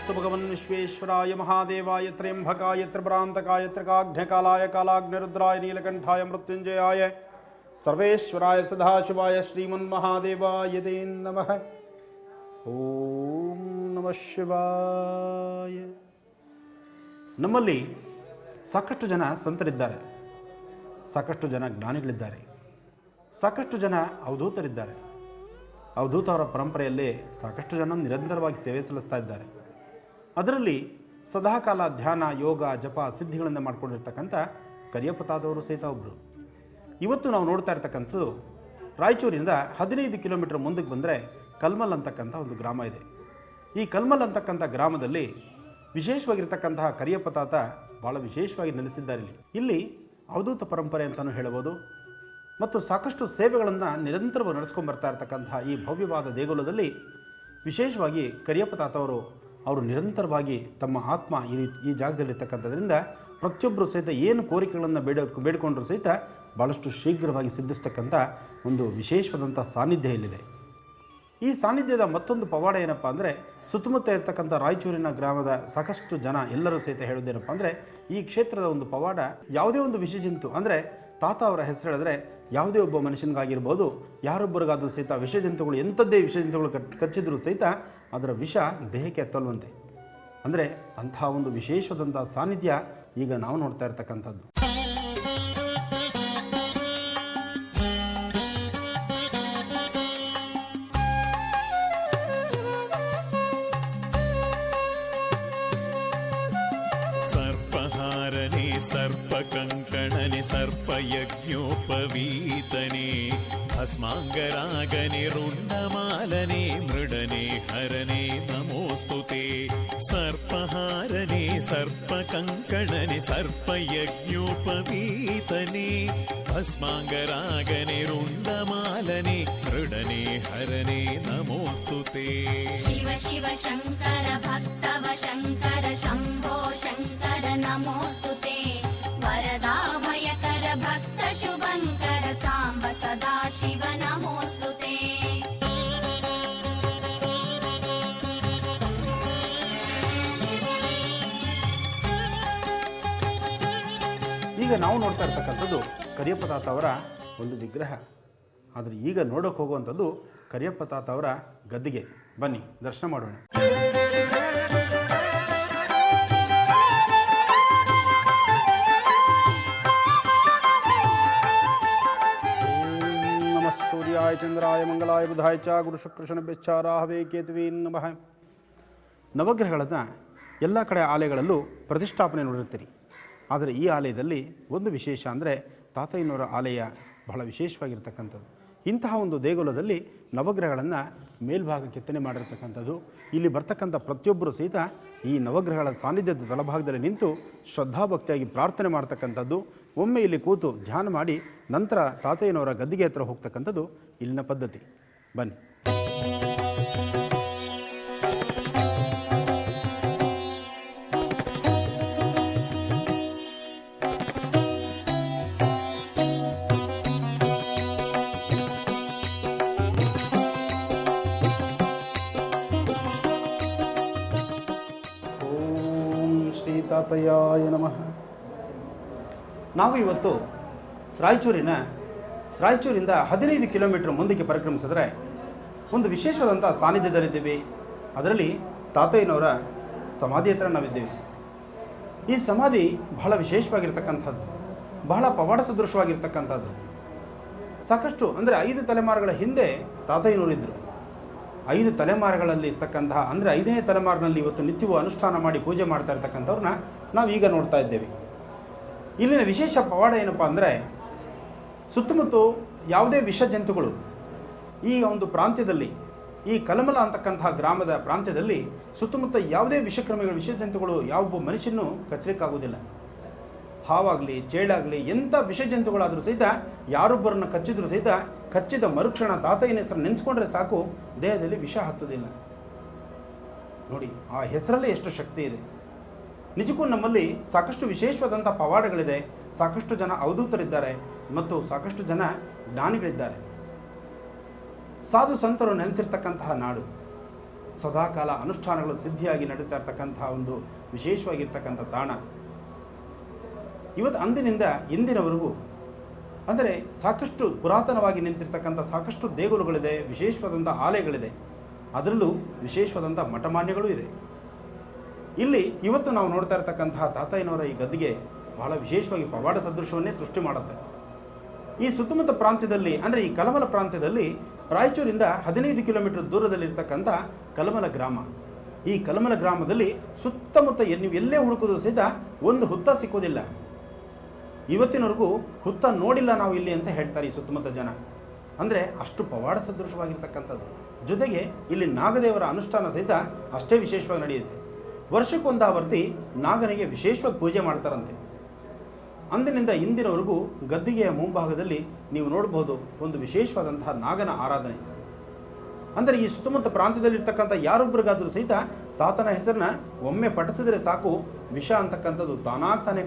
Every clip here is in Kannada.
नमोस्तु भगवन् विश्वेश्वराय महादेवाय त्र्यंबकाय त्रिपुरान्तकाय त्रिकाग्निकालाय कालाग्निरुद्राय नीलकंठाय मृत्युंजयाय सर्वेश्वराय सदाशिवाय श्रीमन्महादेवाय ते नमः। ಓಂ ನಮಃ ಶಿವಾಯ. ನಮ್ಮಲ್ಲಿ ಸಾಕಷ್ಟು ಜನ ಸಂತರಿದ್ದಾರೆ, ಸಾಕಷ್ಟು ಜನ ಜ್ಞಾನಿಗಳಿದ್ದಾರೆ, ಸಾಕಷ್ಟು ಜನ ಅವಧೂತರಿದ್ದಾರೆ. ಅವಧೂತವರ ಪರಂಪರೆಯಲ್ಲಿ ಸಾಕಷ್ಟು ಜನ ನಿರಂತರವಾಗಿ ಸೇವೆ ಸಲ್ಲಿಸ್ತಾ ಇದ್ದಾರೆ. ಅದರಲ್ಲಿ ಸದಾಕಾಲ ಧ್ಯಾನ, ಯೋಗ, ಜಪ, ಸಿದ್ಧಿಗಳನ್ನು ಮಾಡ್ಕೊಂಡಿರ್ತಕ್ಕಂಥ ಕರಿಯಪ್ಪತಾದವರು ಸಹಿತ ಒಬ್ಬರು. ಇವತ್ತು ನಾವು ನೋಡ್ತಾ ಇರ್ತಕ್ಕಂಥದ್ದು ರಾಯಚೂರಿಂದ 15 ಕಿಲೋಮೀಟರ್ ಮುಂದಕ್ಕೆ ಬಂದರೆ ಕಲ್ಮಲ್ ಅಂತಕ್ಕಂಥ ಒಂದು ಗ್ರಾಮ ಇದೆ. ಈ ಕಲ್ಮಲ್ ಅಂತಕ್ಕಂಥ ಗ್ರಾಮದಲ್ಲಿ ವಿಶೇಷವಾಗಿರ್ತಕ್ಕಂತಹ ಕರಿಯಪ್ಪ ತಾತ ಭಾಳ ವಿಶೇಷವಾಗಿ ನೆಲೆಸಿದ್ದಾರೆ. ಇಲ್ಲಿ ಅವಧೂತ ಪರಂಪರೆ ಅಂತಲೂ ಹೇಳಬಹುದು ಮತ್ತು ಸಾಕಷ್ಟು ಸೇವೆಗಳನ್ನು ನಿರಂತರವಾಗಿ ನಡೆಸ್ಕೊಂಡು ಬರ್ತಾ ಇರ್ತಕ್ಕಂತಹ ಈ ಭವ್ಯವಾದ ದೇಗುಲದಲ್ಲಿ ವಿಶೇಷವಾಗಿ ಕರಿಯಪ್ಪ ತಾತವರು ನಿರಂತರವಾಗಿ ತಮ್ಮ ಆತ್ಮ ಈ ಜಾಗದಲ್ಲಿರ್ತಕ್ಕಂಥದ್ರಿಂದ ಪ್ರತಿಯೊಬ್ಬರು ಸಹಿತ ಏನು ಕೋರಿಕೆಗಳನ್ನು ಬೇಡಿಕೊಂಡ್ರೂ ಸಹಿತ ಭಾಳಷ್ಟು ಶೀಘ್ರವಾಗಿ ಸಿದ್ಧಿಸ್ತಕ್ಕಂಥ ಒಂದು ವಿಶೇಷವಾದಂಥ ಸಾನ್ನಿಧ್ಯ ಇಲ್ಲಿದೆ. ಈ ಸಾನ್ನಿಧ್ಯದ ಮತ್ತೊಂದು ಪವಾಡ ಏನಪ್ಪ ಅಂದರೆ, ಸುತ್ತಮುತ್ತ ಇರ್ತಕ್ಕಂಥ ರಾಯಚೂರಿನ ಗ್ರಾಮದ ಸಾಕಷ್ಟು ಜನ ಎಲ್ಲರೂ ಸಹಿತ ಹೇಳೋದೇನಪ್ಪ ಅಂದರೆ, ಈ ಕ್ಷೇತ್ರದ ಒಂದು ಪವಾಡ, ಯಾವುದೇ ಒಂದು ವಿಷಜಂತು ಅಂದರೆ ತಾತ ಅವರ ಹೆಸರು ಹೇಳಿದ್ರೆ ಯಾವುದೇ ಒಬ್ಬ ಮನುಷ್ಯನಿಗಾಗಿರ್ಬೋದು, ಯಾರೊಬ್ಬರಿಗಾದರೂ ಸಹಿತ ವಿಷಜಂತುಗಳು ಎಂಥದ್ದೇ ವಿಷಜಂತುಗಳು ಕಚ್ಚಿದ್ರೂ ಸಹಿತ ಅದರ ವಿಷ ದೇಹಕ್ಕೆ ಹತ್ತಲ್ವಂತೆ. ಅಂದರೆ ಅಂತಹ ಒಂದು ವಿಶೇಷವಾದಂಥ ಸಾನ್ನಿಧ್ಯ ಈಗ ನಾವು ನೋಡ್ತಾ ಇರ್ತಕ್ಕಂಥದ್ದು. ಸರ್ಪಹಾರನೆ ಸರ್ಪಕಂಕಣನೆ ಸರ್ಪಯಜ್ಞೋಪವೀತನೆ ಭಸ್ಮಾಂಗರಾಗನೆ ರುಂಡಮಾಲನೆ ಮೃಡನೆ ಹರನೆ ನಮೋಸ್ತುತೆ. ಸರ್ಪಹಾರನೆ ಸರ್ಪಕಂಕಣನೆ ಸರ್ಪಯಜ್ಞೋಪವೀತನೆ ಭಸ್ಮಾಂಗರಾಗನೆ ರುಂಡಮಾಲನೆ ಮೃಡನೆ ಹರನೆ ನಮೋಸ್ತುತೆ. ಶಿವ ಶಿವ ಶಂಕರ ಭಕ್ತವ ಶಂಕರ ಶಂಭೋ ಶಂಕರ ನಮೋಸ್ತುತೆ. ವರದಾ ಭಯಕರ ಭಕ್ತ ಶುಭಂಕರ ಸಾಂಬ ಸದಾ ಶಿವ ನಮೋಸ್ತುತೆ. ಈಗ ನಾವು ನೋಡ್ತಾ ಇರ್ತಕ್ಕಂಥದ್ದು ಕರಿಯಪ್ಪ ತಾತ ಅವರ ಒಂದು ವಿಗ್ರಹ. ಆದರೆ ಈಗ ನೋಡೋಕೆ ಹೋಗುವಂಥದ್ದು ಕರಿಯಪ್ಪ ತಾತ ಅವರ ಗದ್ದಿಗೆ. ಬನ್ನಿ ದರ್ಶನ ಮಾಡೋಣ. ಓಂ ನಮಃ ಸೂರ್ಯಾಯ ಚಂದ್ರಾಯ ಮಂಗಲಾಯ ಬುಧಾಯ ಚ ಗುರು ಶುಕ್ರ ಶನಿಭ್ಯಶ್ಚ ರಾಹವೇ ಕೇತುವೇ ನಮಃ. ನವಗ್ರಹಗಳನ್ನು ಎಲ್ಲ ಕಡೆ ಆಲಯಗಳಲ್ಲೂ ಪ್ರತಿಷ್ಠಾಪನೆ ನೋಡಿರ್ತೀರಿ. ಆದರೆ ಈ ಆಲಯದಲ್ಲಿ ಒಂದು ವಿಶೇಷ ಅಂದರೆ ತಾತಯ್ಯನವರ ಆಲಯ ಬಹಳ ವಿಶೇಷವಾಗಿರ್ತಕ್ಕಂಥದ್ದು. ಇಂತಹ ಒಂದು ದೇಗುಲದಲ್ಲಿ ನವಗ್ರಹಗಳನ್ನು ಮೇಲ್ಭಾಗ ಕೆತ್ತನೆ ಮಾಡಿರ್ತಕ್ಕಂಥದ್ದು. ಇಲ್ಲಿ ಬರ್ತಕ್ಕಂಥ ಪ್ರತಿಯೊಬ್ಬರು ಸಹಿತ ಈ ನವಗ್ರಹಗಳ ಸಾನ್ನಿಧ್ಯದ ತಳಭಾಗದಲ್ಲಿ ನಿಂತು ಶ್ರದ್ಧಾಭಕ್ತಿಯಾಗಿ ಪ್ರಾರ್ಥನೆ ಮಾಡ್ತಕ್ಕಂಥದ್ದು. ಒಮ್ಮೆ ಇಲ್ಲಿ ಕೂತು ಧ್ಯಾನ ಮಾಡಿ ನಂತರ ತಾತಯ್ಯನವರ ಗದ್ದಿಗೆ ಹತ್ರ ಹೋಗ್ತಕ್ಕಂಥದ್ದು ಇಲ್ಲಿನ ಪದ್ಧತಿ. ಬನ್ನಿ. ತಾತಯ್ಯಾಯ ನಮಃ. ನಾವು ಇವತ್ತು ರಾಯಚೂರಿಂದ 15 ಕಿಲೋಮೀಟರ್ ಮುಂದಕ್ಕೆ ಪರಿಕ್ರಮಿಸಿದ್ರೆ ಒಂದು ವಿಶೇಷವಾದಂಥ ಸಾನ್ನಿಧ್ಯದಲ್ಲಿದ್ದೀವಿ. ಅದರಲ್ಲಿ ತಾತಯ್ಯನವರ ಸಮಾಧಿ ಹತ್ರ ನಾವಿದ್ದೀವಿ. ಈ ಸಮಾಧಿ ಬಹಳ ವಿಶೇಷವಾಗಿರ್ತಕ್ಕಂಥದ್ದು, ಬಹಳ ಪವಾಡ ಸದೃಶವಾಗಿರ್ತಕ್ಕಂಥದ್ದು. ಸಾಕಷ್ಟು ಅಂದರೆ 5 ತಲೆಮಾರುಗಳ ಹಿಂದೆ ತಾತಯ್ಯನವರು ಇದ್ದರು. 5 ತಲೆಮಾರುಗಳಲ್ಲಿ ಇರ್ತಕ್ಕಂತಹ ಅಂದರೆ 5ನೇ ತಲೆಮಾರಿನಲ್ಲಿ ಇವತ್ತು ನಿತ್ಯವೂ ಅನುಷ್ಠಾನ ಮಾಡಿ ಪೂಜೆ ಮಾಡ್ತಾ ಇರ್ತಕ್ಕಂಥವ್ರನ್ನ ನಾವು ಈಗ ನೋಡ್ತಾ ಇದ್ದೇವೆ. ಇಲ್ಲಿನ ವಿಶೇಷ ಪವಾಡ ಏನಪ್ಪ ಅಂದರೆ, ಸುತ್ತಮುತ್ತ ಯಾವುದೇ ವಿಷ ಜಂತುಗಳು ಈ ಒಂದು ಪ್ರಾಂತ್ಯದಲ್ಲಿ, ಈ ಕಲಮಲ ಅಂತಕ್ಕಂತಹ ಗ್ರಾಮದ ಪ್ರಾಂತ್ಯದಲ್ಲಿ ಸುತ್ತಮುತ್ತ ಯಾವುದೇ ವಿಷ ಜಂತುಗಳು ಯಾವ ಮನುಷ್ಯನೂ ಕಚ್ಚಲಿಕ್ಕಾಗೋದಿಲ್ಲ. ಹಾವಾಗಲಿ, ಚೇಳಾಗಲಿ, ಎಂಥ ವಿಷ ಜಂತುಗಳಾದರೂ ಸಹಿತ ಯಾರೊಬ್ಬರನ್ನು ಕಚ್ಚಿದ್ರೂ ಸಹಿತ ಕಚ್ಚಿದ ಮರುಕ್ಷಣ ತಾತಯ್ಯನ ಹೆಸರು ನೆನೆಸ್ಕೊಂಡ್ರೆ ಸಾಕು, ದೇಹದಲ್ಲಿ ವಿಷ ಹತ್ತೋದಿಲ್ಲ. ನೋಡಿ, ಆ ಹೆಸರಲ್ಲೇ ಎಷ್ಟು ಶಕ್ತಿ ಇದೆ. ನಿಜಕ್ಕೂ ನಮ್ಮಲ್ಲಿ ಸಾಕಷ್ಟು ವಿಶೇಷವಾದಂಥ ಪವಾಡಗಳಿದೆ. ಸಾಕಷ್ಟು ಜನ ಅವಧೂತರಿದ್ದಾರೆ ಮತ್ತು ಸಾಕಷ್ಟು ಜನ ಜ್ಞಾನಿಗಳಿದ್ದಾರೆ. ಸಾಧು ಸಂತರು ನೆಲೆಸಿರ್ತಕ್ಕಂತಹ ನಾಡು. ಸದಾಕಾಲ ಅನುಷ್ಠಾನಗಳು ಸಿದ್ಧಿಯಾಗಿ ನಡೀತಾ ಇರ್ತಕ್ಕಂಥ ಒಂದು ವಿಶೇಷವಾಗಿರ್ತಕ್ಕಂಥ ತಾಣ. ಇವತ್ತು ಅಂದಿನಿಂದ ಇಂದಿನವರೆಗೂ ಅಂದರೆ ಸಾಕಷ್ಟು ಪುರಾತನವಾಗಿ ನಿಂತಿರ್ತಕ್ಕಂಥ ಸಾಕಷ್ಟು ದೇಗುಲಗಳಿದೆ, ವಿಶೇಷವಾದಂಥ ಆಲಯಗಳಿದೆ, ಅದರಲ್ಲೂ ವಿಶೇಷವಾದಂಥ ಮಠಮಾನ್ಯಗಳು ಇದೆ. ಇಲ್ಲಿ ಇವತ್ತು ನಾವು ನೋಡ್ತಾ ಇರ್ತಕ್ಕಂತಹ ತಾತಯ್ಯನವರ ಈ ಗದ್ದಿಗೆ ಬಹಳ ವಿಶೇಷವಾಗಿ ಪವಾಡ ಸದೃಶವನ್ನೇ ಸೃಷ್ಟಿ ಮಾಡುತ್ತೆ. ಈ ಸುತ್ತಮುತ್ತ ಪ್ರಾಂತ್ಯದಲ್ಲಿ ಅಂದರೆ ಈ ಕಲಮಲ ಪ್ರಾಂತ್ಯದಲ್ಲಿ ರಾಯಚೂರಿಂದ 15 ಕಿಲೋಮೀಟರ್ ದೂರದಲ್ಲಿರ್ತಕ್ಕಂಥ ಕಲಮಲ ಗ್ರಾಮ. ಈ ಕಲಮಲ ಗ್ರಾಮದಲ್ಲಿ ಸುತ್ತಮುತ್ತ ನೀವು ಎಲ್ಲೇ ಹುಡುಕೋದು ಸಹಿತ ಒಂದು ಹುತ್ತ ಸಿಕ್ಕೋದಿಲ್ಲ. ಇವತ್ತಿನವರೆಗೂ ಹುತ್ತ ನೋಡಿಲ್ಲ ನಾವು ಇಲ್ಲಿ ಅಂತ ಹೇಳ್ತಾರೆ ಈ ಸುತ್ತಮುತ್ತ ಜನ. ಅಂದರೆ ಅಷ್ಟು ಪವಾಡ ಸದೃಶವಾಗಿರ್ತಕ್ಕಂಥದ್ದು. ಜೊತೆಗೆ ಇಲ್ಲಿ ನಾಗದೇವರ ಅನುಷ್ಠಾನ ಸಹಿತ ಅಷ್ಟೇ ವಿಶೇಷವಾಗಿ ನಡೆಯುತ್ತೆ. ವರ್ಷಕ್ಕೊಂದಾವರ್ತಿ ನಾಗನಿಗೆ ವಿಶೇಷವಾಗಿ ಪೂಜೆ ಮಾಡ್ತಾರಂತೆ. ಅಂದಿನಿಂದ ಇಂದಿನವರೆಗೂ ಗದ್ದಿಗೆಯ ಮುಂಭಾಗದಲ್ಲಿ ನೀವು ನೋಡಬಹುದು ಒಂದು ವಿಶೇಷವಾದಂತಹ ನಾಗನ ಆರಾಧನೆ. ಅಂದರೆ ಈ ಸುತ್ತಮುತ್ತ ಪ್ರಾಂತ್ಯದಲ್ಲಿರ್ತಕ್ಕಂಥ ಯಾರೊಬ್ಬರಿಗಾದರೂ ಸಹಿತ ತಾತನ ಹೆಸರನ್ನ ಒಮ್ಮೆ ಪಠಿಸಿದರೆ ಸಾಕು, ವಿಷ ಅಂತಕ್ಕಂಥದ್ದು ತಾನಾಗ್ತಾನೆ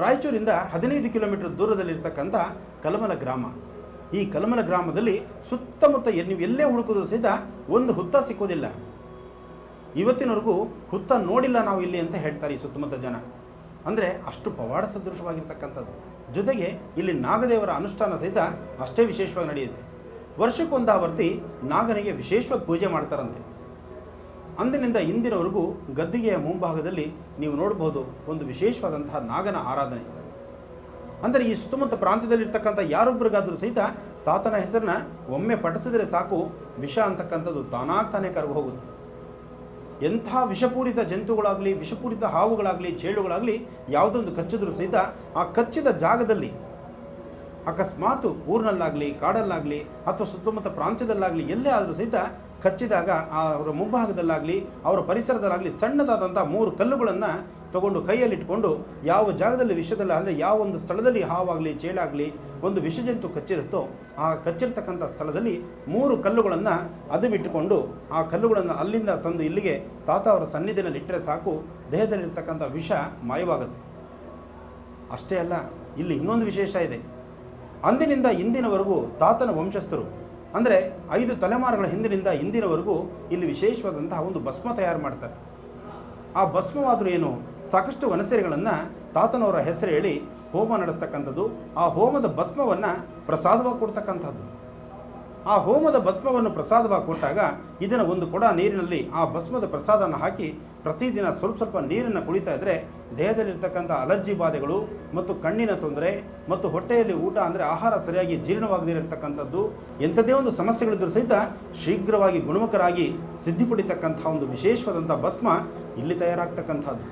ರಾಯಚೂರಿಂದ 15 ಕಿಲೋಮೀಟರ್ ದೂರದಲ್ಲಿರ್ತಕ್ಕಂಥ ಕಲಮಲ ಗ್ರಾಮ. ಈ ಕಲಮಲ ಗ್ರಾಮದಲ್ಲಿ ಸುತ್ತಮುತ್ತ ನೀವು ಎಲ್ಲೇ ಹುಡುಕೋದು ಸಹಿತ ಒಂದು ಹುತ್ತ ಸಿಕ್ಕೋದಿಲ್ಲ. ಇವತ್ತಿನವರೆಗೂ ಹುತ್ತ ನೋಡಿಲ್ಲ ನಾವು ಇಲ್ಲಿ ಅಂತ ಹೇಳ್ತಾರೆ ಈ ಸುತ್ತಮುತ್ತ ಜನ. ಅಂದರೆ ಅಷ್ಟು ಪವಾಡ ಸದೃಶವಾಗಿರ್ತಕ್ಕಂಥದ್ದು. ಜೊತೆಗೆ ಇಲ್ಲಿ ನಾಗದೇವರ ಅನುಷ್ಠಾನ ಸಹಿತ ಅಷ್ಟೇ ವಿಶೇಷವಾಗಿ ನಡೆಯುತ್ತೆ. ವರ್ಷಕ್ಕೊಂದಾವರ್ತಿ ನಾಗನಿಗೆ ವಿಶೇಷವಾಗಿ ಪೂಜೆ ಮಾಡ್ತಾರಂತೆ. ಅಂದಿನಿಂದ ಇಂದಿನವರೆಗೂ ಗದ್ದಿಗೆಯ ಮುಂಭಾಗದಲ್ಲಿ ನೀವು ನೋಡಬಹುದು ಒಂದು ವಿಶೇಷವಾದಂತಹ ನಾಗನ ಆರಾಧನೆ. ಅಂದರೆ ಈ ಸುತ್ತಮುತ್ತ ಪ್ರಾಂತ್ಯದಲ್ಲಿರ್ತಕ್ಕಂಥ ಯಾರೊಬ್ಬರಿಗಾದರೂ ಸಹಿತ ತಾತನ ಹೆಸರನ್ನ ಒಮ್ಮೆ ಪಠಿಸಿದರೆ ಸಾಕು, ವಿಷ ಅಂತಕ್ಕಂಥದ್ದು ತಾನಾಗ್ತಾನೆ ಕರಗಿ ಹೋಗುತ್ತೆ. ಎಂಥ ವಿಷಪೂರಿತ ಜಂತುಗಳಾಗಲಿ, ವಿಷಪೂರಿತ ಹಾವುಗಳಾಗಲಿ, ಚೇಳುಗಳಾಗಲಿ ಯಾವುದೊಂದು ಕಚ್ಚಿದ್ರೂ ಸಹಿತ ಆ ಕಚ್ಚಿದ ಜಾಗದಲ್ಲಿ ಅಕಸ್ಮಾತ್ ಊರಿನಲ್ಲಾಗಲಿ, ಕಾಡಲ್ಲಾಗಲಿ ಅಥವಾ ಸುತ್ತಮುತ್ತ ಪ್ರಾಂತ್ಯದಲ್ಲಾಗಲಿ ಎಲ್ಲೇ ಆದರೂ ಸಹಿತ ಕಚ್ಚಿದಾಗ ಅವರ ಮುಂಭಾಗದಲ್ಲಾಗಲಿ ಅವರ ಪರಿಸರದಲ್ಲಾಗಲಿ ಸಣ್ಣದಾದಂಥ 3 ಕಲ್ಲುಗಳನ್ನು ತಗೊಂಡು ಕೈಯಲ್ಲಿಟ್ಕೊಂಡು ಯಾವ ಜಾಗದಲ್ಲಿ ವಿಷದಲ್ಲಿ ಅಂದರೆ ಯಾವ ಒಂದು ಸ್ಥಳದಲ್ಲಿ ಹಾವಾಗಲಿ, ಚೇಳಾಗಲಿ, ಒಂದು ವಿಷಜಂತು ಕಚ್ಚಿರುತ್ತೋ ಆ ಕಚ್ಚಿರ್ತಕ್ಕಂಥ ಸ್ಥಳದಲ್ಲಿ 3 ಕಲ್ಲುಗಳನ್ನು ಅದುಮಿಟ್ಟುಕೊಂಡು ಆ ಕಲ್ಲುಗಳನ್ನು ಅಲ್ಲಿಂದ ತಂದು ಇಲ್ಲಿಗೆ ತಾತ ಅವರ ಸನ್ನಿಧಿನಲ್ಲಿ ಇಟ್ಟರೆ ಸಾಕು, ದೇಹದಲ್ಲಿರ್ತಕ್ಕಂಥ ವಿಷ ಮಾಯವಾಗುತ್ತೆ. ಅಷ್ಟೇ ಅಲ್ಲ, ಇಲ್ಲಿ ಇನ್ನೊಂದು ವಿಶೇಷ ಇದೆ. ಅಂದಿನಿಂದ ಇಂದಿನವರೆಗೂ ತಾತನ ವಂಶಸ್ಥರು ಅಂದರೆ 5 ತಲೆಮಾರುಗಳ ಹಿಂದಿನಿಂದ ಇಂದಿನವರೆಗೂ ಇಲ್ಲಿ ವಿಶೇಷವಾದಂತಹ ಒಂದು ಭಸ್ಮ ತಯಾರು ಮಾಡ್ತಾರೆ. ಆ ಭಸ್ಮವಾದರೂ ಏನು, ಸಾಕಷ್ಟು ವನಸೆರೆಗಳನ್ನು ತಾತನವರ ಹೆಸರು ಹೇಳಿ ಹೋಮ ನಡೆಸ್ತಕ್ಕಂಥದ್ದು. ಆ ಹೋಮದ ಭಸ್ಮವನ್ನು ಪ್ರಸಾದವಾಗಿ ಕೊಡ್ತಕ್ಕಂಥದ್ದು. ಆ ಹೋಮದ ಭಸ್ಮವನ್ನು ಪ್ರಸಾದವಾಗಿ ಕೊಟ್ಟಾಗ ಇದನ್ನು ಒಂದು ಕೊಡ ನೀರಿನಲ್ಲಿ ಆ ಭಸ್ಮದ ಪ್ರಸಾದನ ಹಾಕಿ ಪ್ರತಿದಿನ ಸ್ವಲ್ಪ ನೀರನ್ನು ಕುಡಿತಾ ಇದ್ದರೆ ದೇಹದಲ್ಲಿರ್ತಕ್ಕಂಥ ಅಲರ್ಜಿ ಬಾಧೆಗಳು ಮತ್ತು ಕಣ್ಣಿನ ತೊಂದರೆ ಮತ್ತು ಹೊಟ್ಟೆಯಲ್ಲಿ ಊಟ ಅಂದರೆ ಆಹಾರ ಸರಿಯಾಗಿ ಜೀರ್ಣವಾಗದಿರತಕ್ಕಂಥದ್ದು ಎಂಥದೇ ಒಂದು ಸಮಸ್ಯೆಗಳಿದ್ದರೂ ಸಹಿತ ಶೀಘ್ರವಾಗಿ ಗುಣಮುಖರಾಗಿ ಸಿದ್ಧಿ ಪಡಿತಕ್ಕಂಥ ಒಂದು ವಿಶೇಷವಾದಂಥ ಭಸ್ಮ ಇಲ್ಲಿ ತಯಾರಾಗ್ತಕ್ಕಂಥದ್ದು.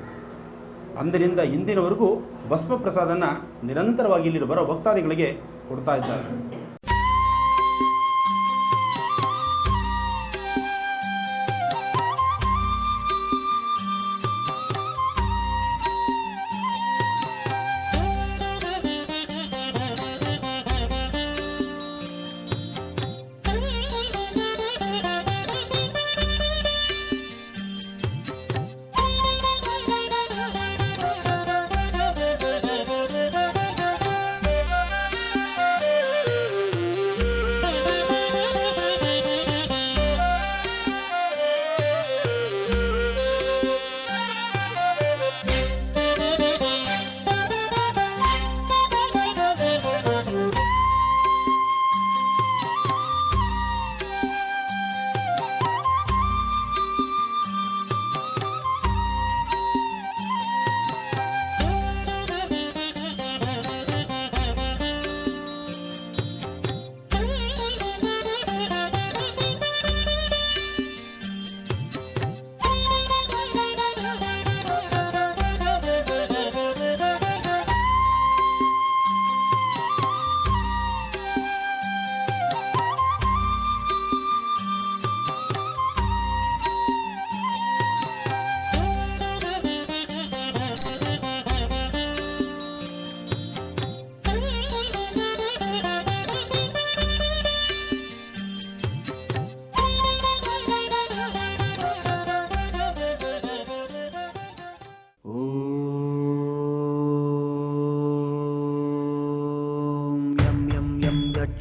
ಅಂದಿನಿಂದ ಇಂದಿನವರೆಗೂ ಭಸ್ಮ ಪ್ರಸಾದನ ನಿರಂತರವಾಗಿ ಇಲ್ಲಿ ಬರೋ ಭಕ್ತಾದಿಗಳಿಗೆ ಕೊಡ್ತಾ ಇದ್ದಾರೆ.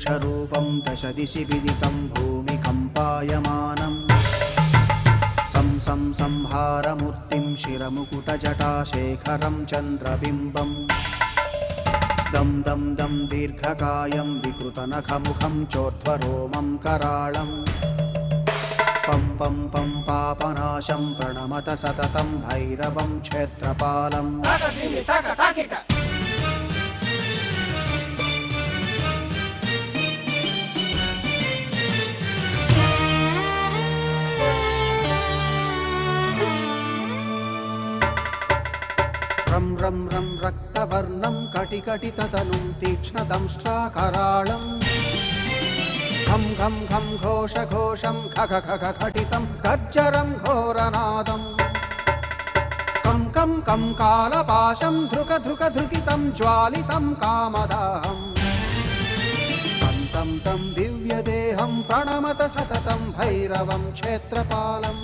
यक्षरूपं दश दिशि विदितं भूमिकम्पायमानम् संहारमूर्तिं शिरमुकुटजटाशेखरं चन्द्रबिम्बम् दं दं दं दीर्घकायं विकृतनखमुखं चोर्ध्वरोमं कराळम् पं पं पं पापनाशं प्रणमत सततं भैरवं क्षेत्रपालम् रं रं रं रक्तवर्णं कटिकटिततनुं तीक्ष्णदंष्ट्राकराळम् घं घं घं घोषघोषं खख खख खटितं गर्जरं घोरनादम् कं कं कं कालपाशं धृक धृक धृकितं ज्वालितं कामदाहम् तं तं दिव्यदेहं प्रणमत सततं भैरवं क्षेत्रपालम्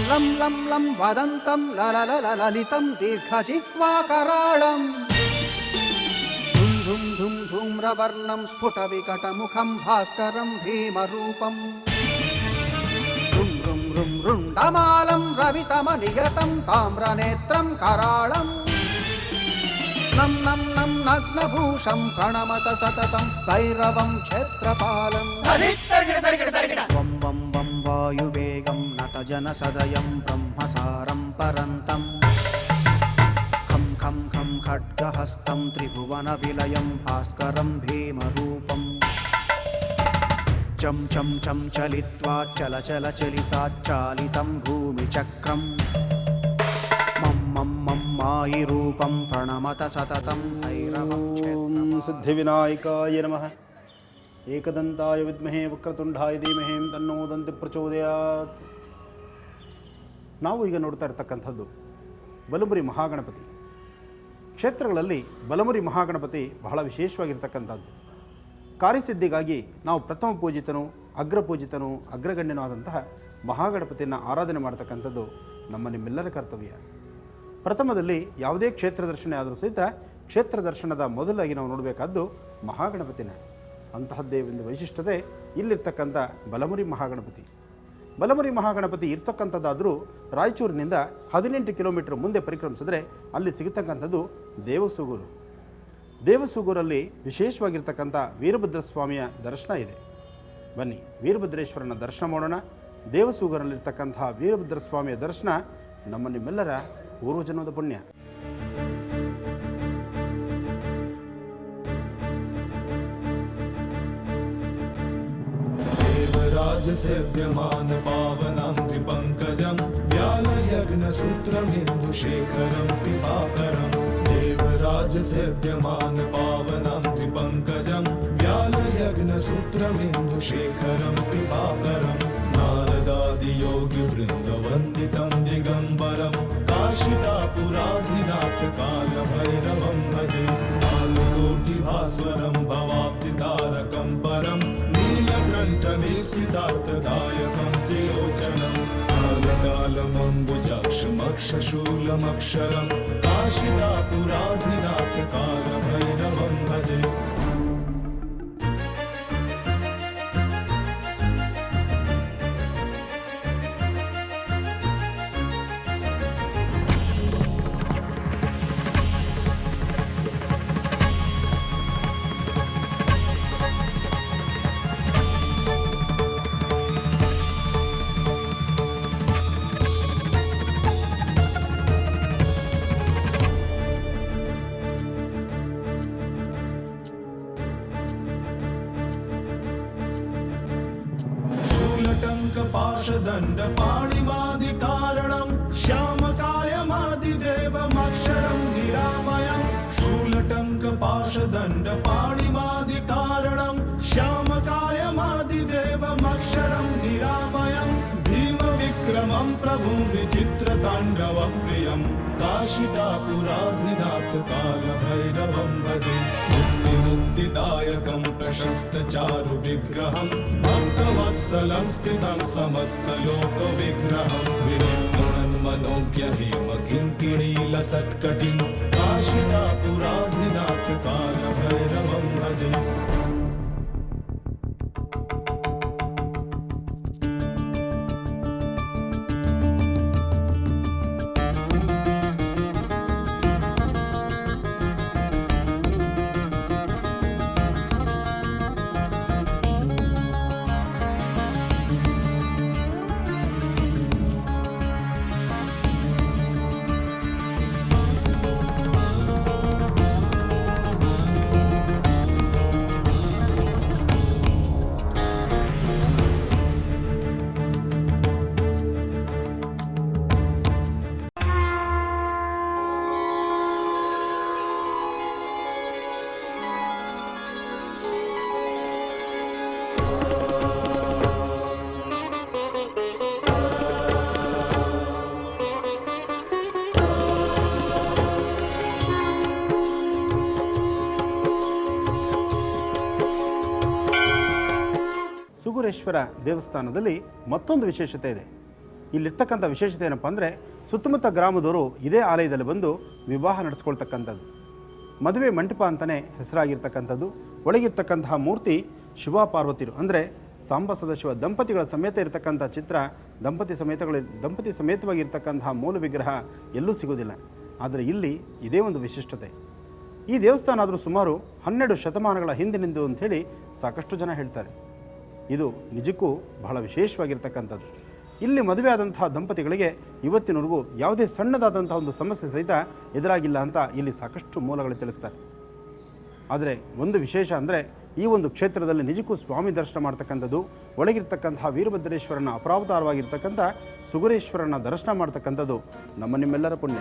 लं लं लं वदन्तं ललितं दीर्घजिह्वाकराळम् धुं धुं धुं धूम्रवर्णं स्फुटविकटमुखं भास्करं भीमरूपम् रुं रुं रुं रुण्डमालं रवितमनियतं ताम्रनेत्रं कराळम् नं नं नं नग्नभूषं प्रणमत सततं भैरवं क्षेत्रपालम् वं वं वं वायुवेगं नतजनसदयं ब्रह्मसारं परन्तम् खं खं खं खड्गहस्तं त्रिभुवनविलयं भास्करं भीमरूपम् चं चं चं चलित्वा चल चल चलिताच्चालितं भूमिचक्रम् मं मं मं मायिरूपं प्रणमत सततं भैरवं क्षेत्रपालम् सिद्धिविनायकाय नमः। एकदंताय विद्महे वक्रतुंडाय धीमहि तन्नो ದಂತಿ ಪ್ರಚೋದಯಾತ್। ನಾವು ಈಗ ನೋಡ್ತಾ ಇರತಕ್ಕಂಥದ್ದು ಬಲಮುರಿ ಮಹಾಗಣಪತಿ ಕ್ಷೇತ್ರಗಳಲ್ಲಿ ಬಲಮುರಿ ಮಹಾಗಣಪತಿ ಬಹಳ ವಿಶೇಷವಾಗಿರ್ತಕ್ಕಂಥದ್ದು। ಕಾರ್ಯಸಿದ್ಧಿಗಾಗಿ ನಾವು ಪ್ರಥಮ ಪೂಜಿತನು ಅಗ್ರಪೂಜಿತನು ಅಗ್ರಗಣ್ಯನೂ ಆದಂತಹ ಮಹಾಗಣಪತಿಯನ್ನು ಆರಾಧನೆ ಮಾಡತಕ್ಕಂಥದ್ದು ನಮ್ಮ ನಿಮ್ಮೆಲ್ಲರ ಕರ್ತವ್ಯ। ಪ್ರಥಮದಲ್ಲಿ ಯಾವುದೇ ಕ್ಷೇತ್ರ ದರ್ಶನ ಆದರೂ ಸಹಿತ ಕ್ಷೇತ್ರ ದರ್ಶನದ ಮೊದಲಾಗಿ ನಾವು ನೋಡಬೇಕಾದ್ದು ಮಹಾಗಣಪತಿನ ಅಂತಹದ್ದೇ ಒಂದು ವೈಶಿಷ್ಟ್ಯತೆ ಇಲ್ಲಿರ್ತಕ್ಕಂಥ ಬಲಮುರಿ ಮಹಾಗಣಪತಿ। ಬಲಮುರಿ ಮಹಾಗಣಪತಿ ಇರ್ತಕ್ಕಂಥದ್ದಾದರೂ ರಾಯಚೂರಿನಿಂದ 18 ಕಿಲೋಮೀಟರ್ ಮುಂದೆ ಪರಿಕ್ರಮಿಸಿದ್ರೆ ಅಲ್ಲಿ ಸಿಗತಕ್ಕಂಥದ್ದು ದೇವಸೂಗೂರು। ದೇವಸೂಗೂರಲ್ಲಿ ವಿಶೇಷವಾಗಿರ್ತಕ್ಕಂಥ ವೀರಭದ್ರ ಸ್ವಾಮಿಯ ದರ್ಶನ ಇದೆ। ಬನ್ನಿ ವೀರಭದ್ರೇಶ್ವರನ ದರ್ಶನ ಮಾಡೋಣ। ದೇವಸೂಗೂರಲ್ಲಿರ್ತಕ್ಕಂಥ ವೀರಭದ್ರ ಸ್ವಾಮಿಯ ದರ್ಶನ ನಮ್ಮ ನಿಮ್ಮೆಲ್ಲರ ಪೂರ್ವಜನ್ಮದ ಪುಣ್ಯ। सेव्यमान पावनाङ्घ्रिपङ्कजं व्यालयग्नसूत्रमिन्दुशेखरं कृपाकरं देवराजसेव्यमान पावनाङ्घ्रिपङ्कजं व्यालयग्नसूत्रमिन्दुशेखरं कृपाकरं नारदादियोगिवृन्दवन्दितं दिगम्बरं काशिकापुराधिनाथकालभैरवं भजे कालकोटिभास्वरं भवाब्धितारकं परं नीलकण्ठमीप्सितार्थदायकं त्रिलोचनं कालकालमम्बुजाक्षमक्षशूलमक्षरं काशिकापुराधिनाथकालभैरवं भजे। पाणिमादिकारणं श्यामकायमादिदेवमक्षरं निरामयं शूलटङ्कपाशदण्डपाणिमादिकारणं श्यामकायमादिदेवमक्षरं निरामयं भीमविक्रमं प्रभुं विचित्रताण्डवप्रियं काशिकापुराधिनाथकालभैरवं भजे। मुक्ति सिद्धिदायकं प्रशस्तचारुविग्रहं भक्तवत्सलं स्थितं समस्तलोकविग्रहं विनिर्मणन्मनोज्ञहेमकिङ्किणीलसत्कटिं काशिकापुराधिनाथकालभैरवं भजे। ಸುಗುರೇಶ್ವರ ದೇವಸ್ಥಾನದಲ್ಲಿ ಮತ್ತೊಂದು ವಿಶೇಷತೆ ಇದೆ. ಇಲ್ಲಿರ್ತಕ್ಕಂಥ ವಿಶೇಷತೆ ಏನಪ್ಪ ಅಂದರೆ, ಸುತ್ತಮುತ್ತ ಗ್ರಾಮದವರು ಇದೇ ಆಲಯದಲ್ಲಿ ಬಂದು ವಿವಾಹ ನಡೆಸ್ಕೊಳ್ತಕ್ಕಂಥದ್ದು. ಮದುವೆ ಮಂಟಪ ಅಂತಲೇ ಹೆಸರಾಗಿರ್ತಕ್ಕಂಥದ್ದು. ಒಳಗಿರ್ತಕ್ಕಂತಹ ಮೂರ್ತಿ ಶಿವ ಪಾರ್ವತಿರು ಅಂದರೆ ಸಾಂಬ ಸದಾಶಿವ ದಂಪತಿಗಳ ಸಮೇತ ಇರತಕ್ಕಂಥ ಚಿತ್ರ, ದಂಪತಿ ಸಮೇತವಾಗಿರ್ತಕ್ಕಂತಹ ಮೂಲ ವಿಗ್ರಹ ಎಲ್ಲೂ ಸಿಗೋದಿಲ್ಲ. ಆದರೆ ಇಲ್ಲಿ ಇದೇ ಒಂದು ವಿಶಿಷ್ಟತೆ. ಈ ದೇವಸ್ಥಾನ ಆದರೂ ಸುಮಾರು 12 ಶತಮಾನಗಳ ಹಿಂದಿನಿಂದು ಅಂಥೇಳಿ ಸಾಕಷ್ಟು ಜನ ಹೇಳ್ತಾರೆ. ಇದು ನಿಜಕ್ಕೂ ಬಹಳ ವಿಶೇಷವಾಗಿರ್ತಕ್ಕಂಥದ್ದು. ಇಲ್ಲಿ ಮದುವೆ ಆದಂತಹ ದಂಪತಿಗಳಿಗೆ ಇವತ್ತಿನವರೆಗೂ ಯಾವುದೇ ಸಣ್ಣದಾದಂತಹ ಒಂದು ಸಮಸ್ಯೆ ಸಹಿತ ಎದುರಾಗಿಲ್ಲ ಅಂತ ಇಲ್ಲಿ ಸಾಕಷ್ಟು ಮೂಲಗಳು ತಿಳಿಸ್ತಾರೆ. ಆದರೆ ಒಂದು ವಿಶೇಷ ಅಂದರೆ, ಈ ಒಂದು ಕ್ಷೇತ್ರದಲ್ಲಿ ನಿಜಕ್ಕೂ ಸ್ವಾಮಿ ದರ್ಶನ ಮಾಡ್ತಕ್ಕಂಥದ್ದು, ಒಳಗಿರ್ತಕ್ಕಂತಹ ವೀರಭದ್ರೇಶ್ವರನ ಅಪರಾವತಾರವಾಗಿರ್ತಕ್ಕಂಥ ಸುಗುರೇಶ್ವರನ ದರ್ಶನ ಮಾಡ್ತಕ್ಕಂಥದ್ದು ನಿಮ್ಮೆಲ್ಲರ ಪುಣ್ಯ.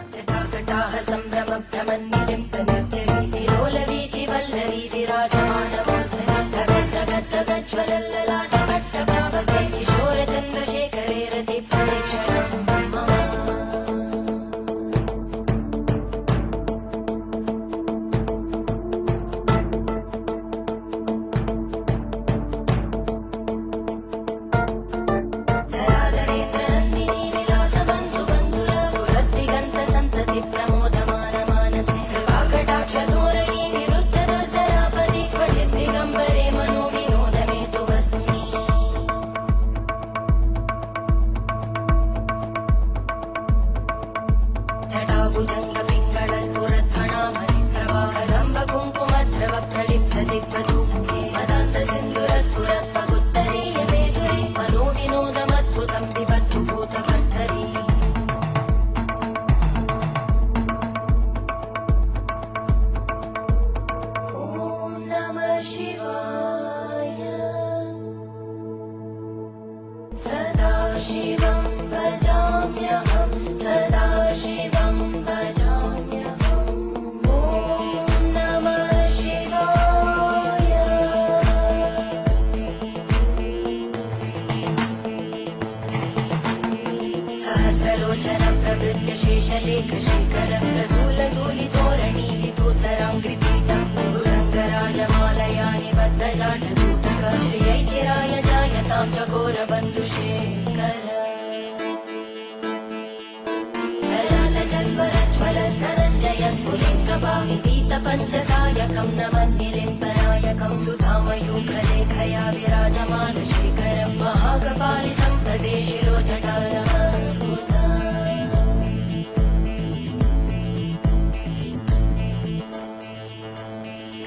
पंचसायकं नमन्निलिम्बनायकं सुधामयूखलेखया विराजमानशेखरं महाकपालि सम्पदे शिरोजटालस्फुटम्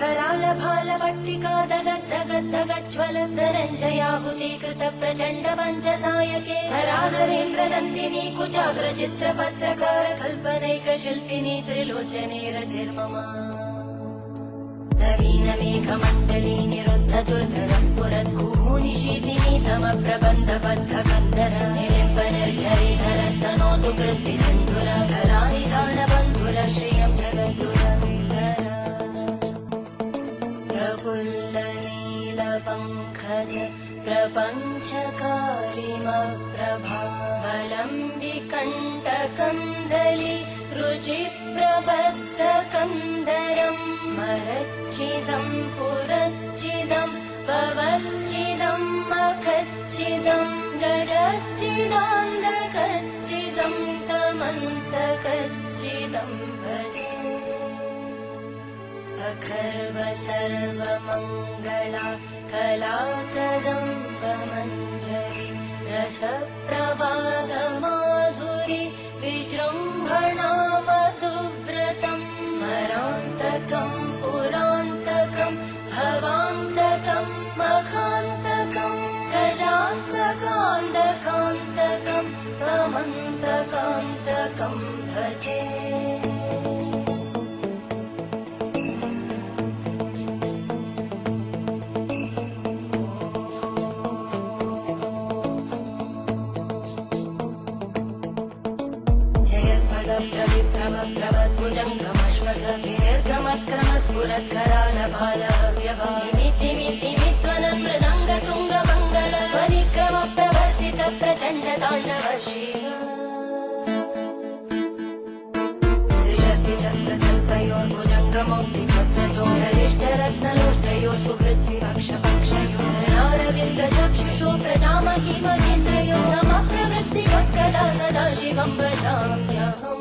करालभालभट्टिका दगद्दगद्दगज्ज्वलद्धनञ्जयाहुतीकृत प्रचण्ड पञ्चसायके धराधरेन्द्रनन्दिनी कुचाग्रचित्रपत्रकार कल्पनैकशिल्पिनी त्रिलोचने रतिर्ममा नवीनमेघमण्डली निरुद्ध दुर्धरस्फुरद्गूनिशीतिनी तमप्रबन्धबद्धकन्दर निलिम्बनिर्झरीधरस्तनोतु कृत्तिसिन्धुर धरानिधानबन्धुर श्रियं जगद्दुरन्दर प्रफुल्लनीलपङ्कज प्रपञ्चकारिमप्रभावलम्बिकण्टकन्दली रुचिप्रबद्धकन्दरम् स्मरच्चिदं पुरच्चिदं भवच्चिदं मखच्चिदं गजच्चिदान्धकच्चिदं तमन्तकच्चिदं भजे अखर्व सर्वमङ्गला कलाकदम्बमञ्जरी रसप्रवाहमाधुरी विजृम्भणा मधुव्रतं स्मरान्तकं पुरान्तकं भवान्तकं मखान्तकं गजान्तकान्तकान्तकं तमन्तकान्तकं भजे मृदङ्गतुङ्गमङ्गल परिक्रम प्रवर्तित प्रचण्ड ताण्डव शिव त्रिशक्तिचक्रकल्पयोर्भुजङ्गमौक्तिकस्रजोरिष्टरत्नलोष्टयोः सुहृद्विपक्षपक्षयोर्नारविन्द चक्षुषो प्रजामहि महेन्द्रयोः समप्रवृत्तिवक्कदा सदा शिवं भजाम्यहम्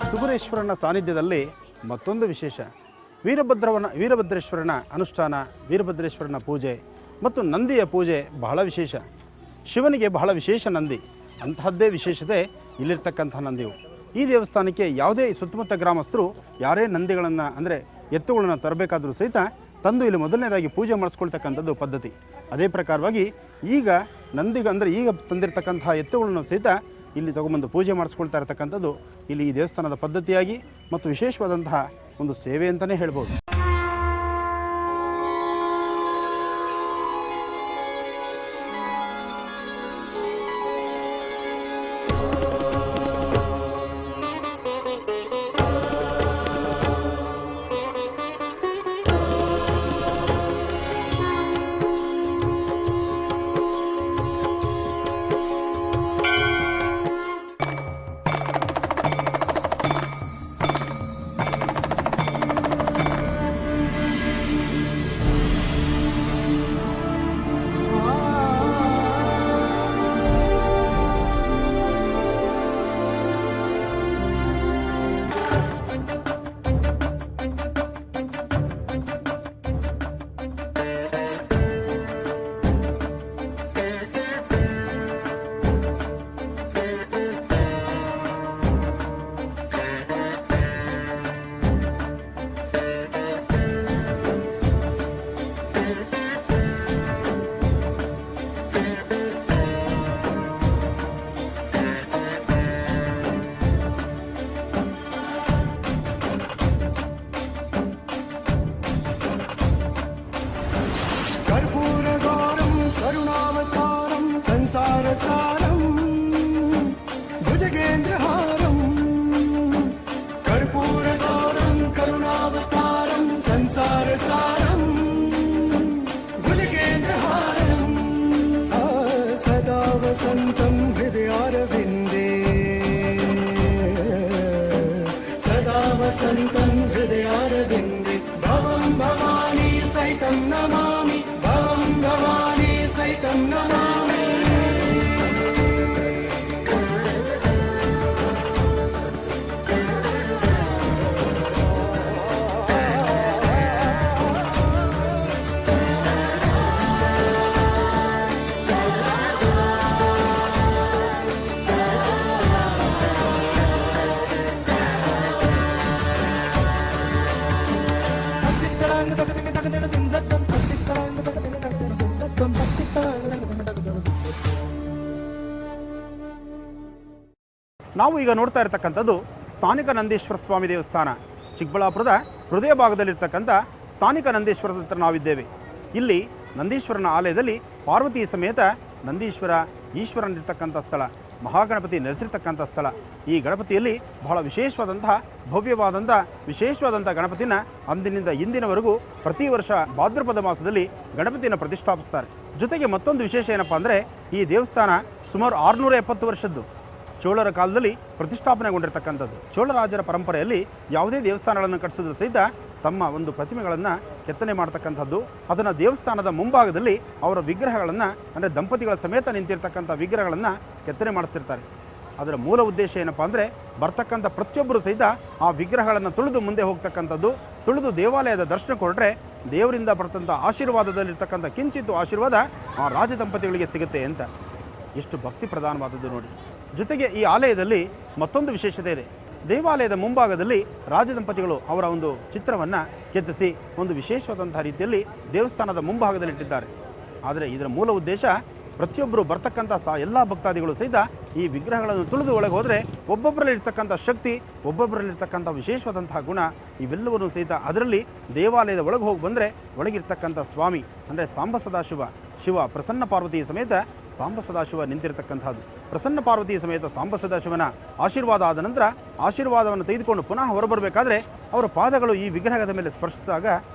ಸುಗುರೇಶ್ವರನ ಸಾನ್ನಿಧ್ಯದಲ್ಲಿ ಮತ್ತೊಂದು ವಿಶೇಷ ವೀರಭದ್ರೇಶ್ವರನ ಅನುಷ್ಠಾನ, ವೀರಭದ್ರೇಶ್ವರನ ಪೂಜೆ ಮತ್ತು ನಂದಿಯ ಪೂಜೆ ಬಹಳ ವಿಶೇಷ. ಶಿವನಿಗೆ ಬಹಳ ವಿಶೇಷ ನಂದಿ, ಅಂತಹದ್ದೇ ವಿಶೇಷತೆ ಇಲ್ಲಿರ್ತಕ್ಕಂಥ ನಂದಿಯು. ಈ ದೇವಸ್ಥಾನಕ್ಕೆ ಯಾವುದೇ ಸುತ್ತಮುತ್ತ ಗ್ರಾಮಸ್ಥರು ಯಾರೇ ನಂದಿಗಳನ್ನು ಅಂದರೆ ಎತ್ತುಗಳನ್ನು ತರಬೇಕಾದರೂ ಸಹಿತ ತಂದು ಇಲ್ಲಿ ಮೊದಲನೇದಾಗಿ ಪೂಜೆ ಮಾಡಿಸ್ಕೊಳ್ತಕ್ಕಂಥದ್ದು ಪದ್ಧತಿ. ಅದೇ ಪ್ರಕಾರವಾಗಿ ಈಗ ಈಗ ತಂದಿರತಕ್ಕಂತಹ ಎತ್ತುಗಳನ್ನು ಸಹಿತ ಇಲ್ಲಿ ತಗೊಂಬಂದು ಪೂಜೆ ಮಾಡಿಸ್ಕೊಳ್ತಾ ಇರತಕ್ಕಂಥದ್ದು ಇಲ್ಲಿ ಈ ದೇವಸ್ಥಾನದ ಪದ್ಧತಿಯಾಗಿ ಮತ್ತು ವಿಶೇಷವಾದಂತಹ ಒಂದು ಸೇವೆ ಅಂತಲೇ ಹೇಳ್ಬೋದು. ನಾವು ಈಗ ನೋಡ್ತಾ ಇರತಕ್ಕಂಥದ್ದು ಸ್ಥಾನಿಕ ನಂದೀಶ್ವರ ಸ್ವಾಮಿ ದೇವಸ್ಥಾನ. ಚಿಕ್ಕಬಳ್ಳಾಪುರದ ಹೃದಯ ಭಾಗದಲ್ಲಿರ್ತಕ್ಕಂಥ ಸ್ಥಾನಿಕ ನಂದೀಶ್ವರದ ಹತ್ರ ನಾವಿದ್ದೇವೆ. ಇಲ್ಲಿ ನಂದೀಶ್ವರನ ಆಲಯದಲ್ಲಿ ಪಾರ್ವತಿ ಸಮೇತ ನಂದೀಶ್ವರ ಈಶ್ವರನಿರ್ತಕ್ಕಂಥ ಸ್ಥಳ, ಮಹಾಗಣಪತಿ ನೆಲೆಸಿರ್ತಕ್ಕಂಥ ಸ್ಥಳ. ಈ ಗಣಪತಿಯಲ್ಲಿ ಬಹಳ ವಿಶೇಷವಾದಂತಹ ಭವ್ಯವಾದಂಥ ವಿಶೇಷವಾದಂಥ ಗಣಪತಿನ ಅಂದಿನಿಂದ ಇಂದಿನವರೆಗೂ ಪ್ರತಿ ವರ್ಷ ಭಾದ್ರಪದ ಮಾಸದಲ್ಲಿ ಗಣಪತಿಯನ್ನು ಪ್ರತಿಷ್ಠಾಪಿಸ್ತಾರೆ. ಜೊತೆಗೆ ಮತ್ತೊಂದು ವಿಶೇಷ ಏನಪ್ಪ ಅಂದರೆ, ಈ ದೇವಸ್ಥಾನ ಸುಮಾರು 670 ವರ್ಷದ್ದು ಚೋಳರ ಕಾಲದಲ್ಲಿ ಪ್ರತಿಷ್ಠಾಪನೆಗೊಂಡಿರ್ತಕ್ಕಂಥದ್ದು. ಚೋಳರಾಜರ ಪರಂಪರೆಯಲ್ಲಿ ಯಾವುದೇ ದೇವಸ್ಥಾನಗಳನ್ನು ಕಟ್ಟಿಸಿದ್ರು ಸಹಿತ ತಮ್ಮ ಒಂದು ಪ್ರತಿಮೆಗಳನ್ನು ಕೆತ್ತನೆ ಮಾಡ್ತಕ್ಕಂಥದ್ದು, ಅದನ್ನು ದೇವಸ್ಥಾನದ ಮುಂಭಾಗದಲ್ಲಿ ಅವರ ವಿಗ್ರಹಗಳನ್ನು ಅಂದರೆ ದಂಪತಿಗಳ ಸಮೇತ ನಿಂತಿರ್ತಕ್ಕಂಥ ವಿಗ್ರಹಗಳನ್ನು ಕೆತ್ತನೆ ಮಾಡಿಸಿರ್ತಾರೆ. ಅದರ ಮೂಲ ಉದ್ದೇಶ ಏನಪ್ಪ ಅಂದರೆ, ಬರ್ತಕ್ಕಂಥ ಪ್ರತಿಯೊಬ್ಬರು ಸಹಿತ ಆ ವಿಗ್ರಹಗಳನ್ನು ತುಳಿದು ಮುಂದೆ ಹೋಗ್ತಕ್ಕಂಥದ್ದು, ತುಳಿದು ದೇವಾಲಯದ ದರ್ಶನ ಕೊಟ್ಟರೆ ದೇವರಿಂದ ಬರ್ತಂಥ ಆಶೀರ್ವಾದದಲ್ಲಿರ್ತಕ್ಕಂಥ ಕಿಂಚಿತ್ತು ಆಶೀರ್ವಾದ ಆ ರಾಜ ದಂಪತಿಗಳಿಗೆ ಸಿಗುತ್ತೆ ಅಂತ. ಎಷ್ಟು ಭಕ್ತಿ ಪ್ರಧಾನವಾದದ್ದು ನೋಡಿ. ಜೊತೆಗೆ ಈ ಆಲಯದಲ್ಲಿ ಮತ್ತೊಂದು ವಿಶೇಷತೆ ಇದೆ. ದೇವಾಲಯದ ಮುಂಭಾಗದಲ್ಲಿ ರಾಜದಂಪತಿಗಳು ಅವರ ಒಂದು ಚಿತ್ರವನ್ನು ಕೆತ್ತಿಸಿ ಒಂದು ವಿಶೇಷವಾದಂಥ ರೀತಿಯಲ್ಲಿ ದೇವಸ್ಥಾನದ ಮುಂಭಾಗದಲ್ಲಿಟ್ಟಿದ್ದಾರೆ. ಆದರೆ ಇದರ ಮೂಲ ಉದ್ದೇಶ, ಪ್ರತಿಯೊಬ್ಬರು ಬರ್ತಕ್ಕಂಥ ಎಲ್ಲ ಭಕ್ತಾದಿಗಳು ಸಹಿತ ಈ ವಿಗ್ರಹಗಳನ್ನು ತುಳಿದು ಒಳಗೆ ಹೋದರೆ ಒಬ್ಬೊಬ್ಬರಲ್ಲಿರ್ತಕ್ಕಂಥ ಶಕ್ತಿ, ಒಬ್ಬೊಬ್ಬರಲ್ಲಿರ್ತಕ್ಕಂಥ ವಿಶೇಷವಾದಂತಹ ಗುಣ ಇವೆಲ್ಲವನ್ನೂ ಸಹಿತ ಅದರಲ್ಲಿ ದೇವಾಲಯದ ಒಳಗೆ ಹೋಗಿ ಬಂದರೆ ಒಳಗಿರ್ತಕ್ಕಂಥ ಸ್ವಾಮಿ ಅಂದರೆ ಸಾಂಬ ಸದಾಶಿವ, ಶಿವ ಪ್ರಸನ್ನ ಪಾರ್ವತಿ ಸಮೇತ ಸಾಂಬ ಸದಾಶಿವ ನಿಂತಿರತಕ್ಕಂಥದ್ದು. ಪ್ರಸನ್ನ ಪಾರ್ವತಿ ಸಮೇತ ಸಾಂಬ ಸದಾಶಿವನ ಆಶೀರ್ವಾದ ಆದ ನಂತರ ಆಶೀರ್ವಾದವನ್ನು ತೆಗೆದುಕೊಂಡು ಪುನಃ ಹೊರಬರಬೇಕಾದ್ರೆ ಅವರ ಪಾದಗಳು ಈ ವಿಗ್ರಹದ ಮೇಲೆ ಸ್ಪರ್ಶಿಸಿದಾಗ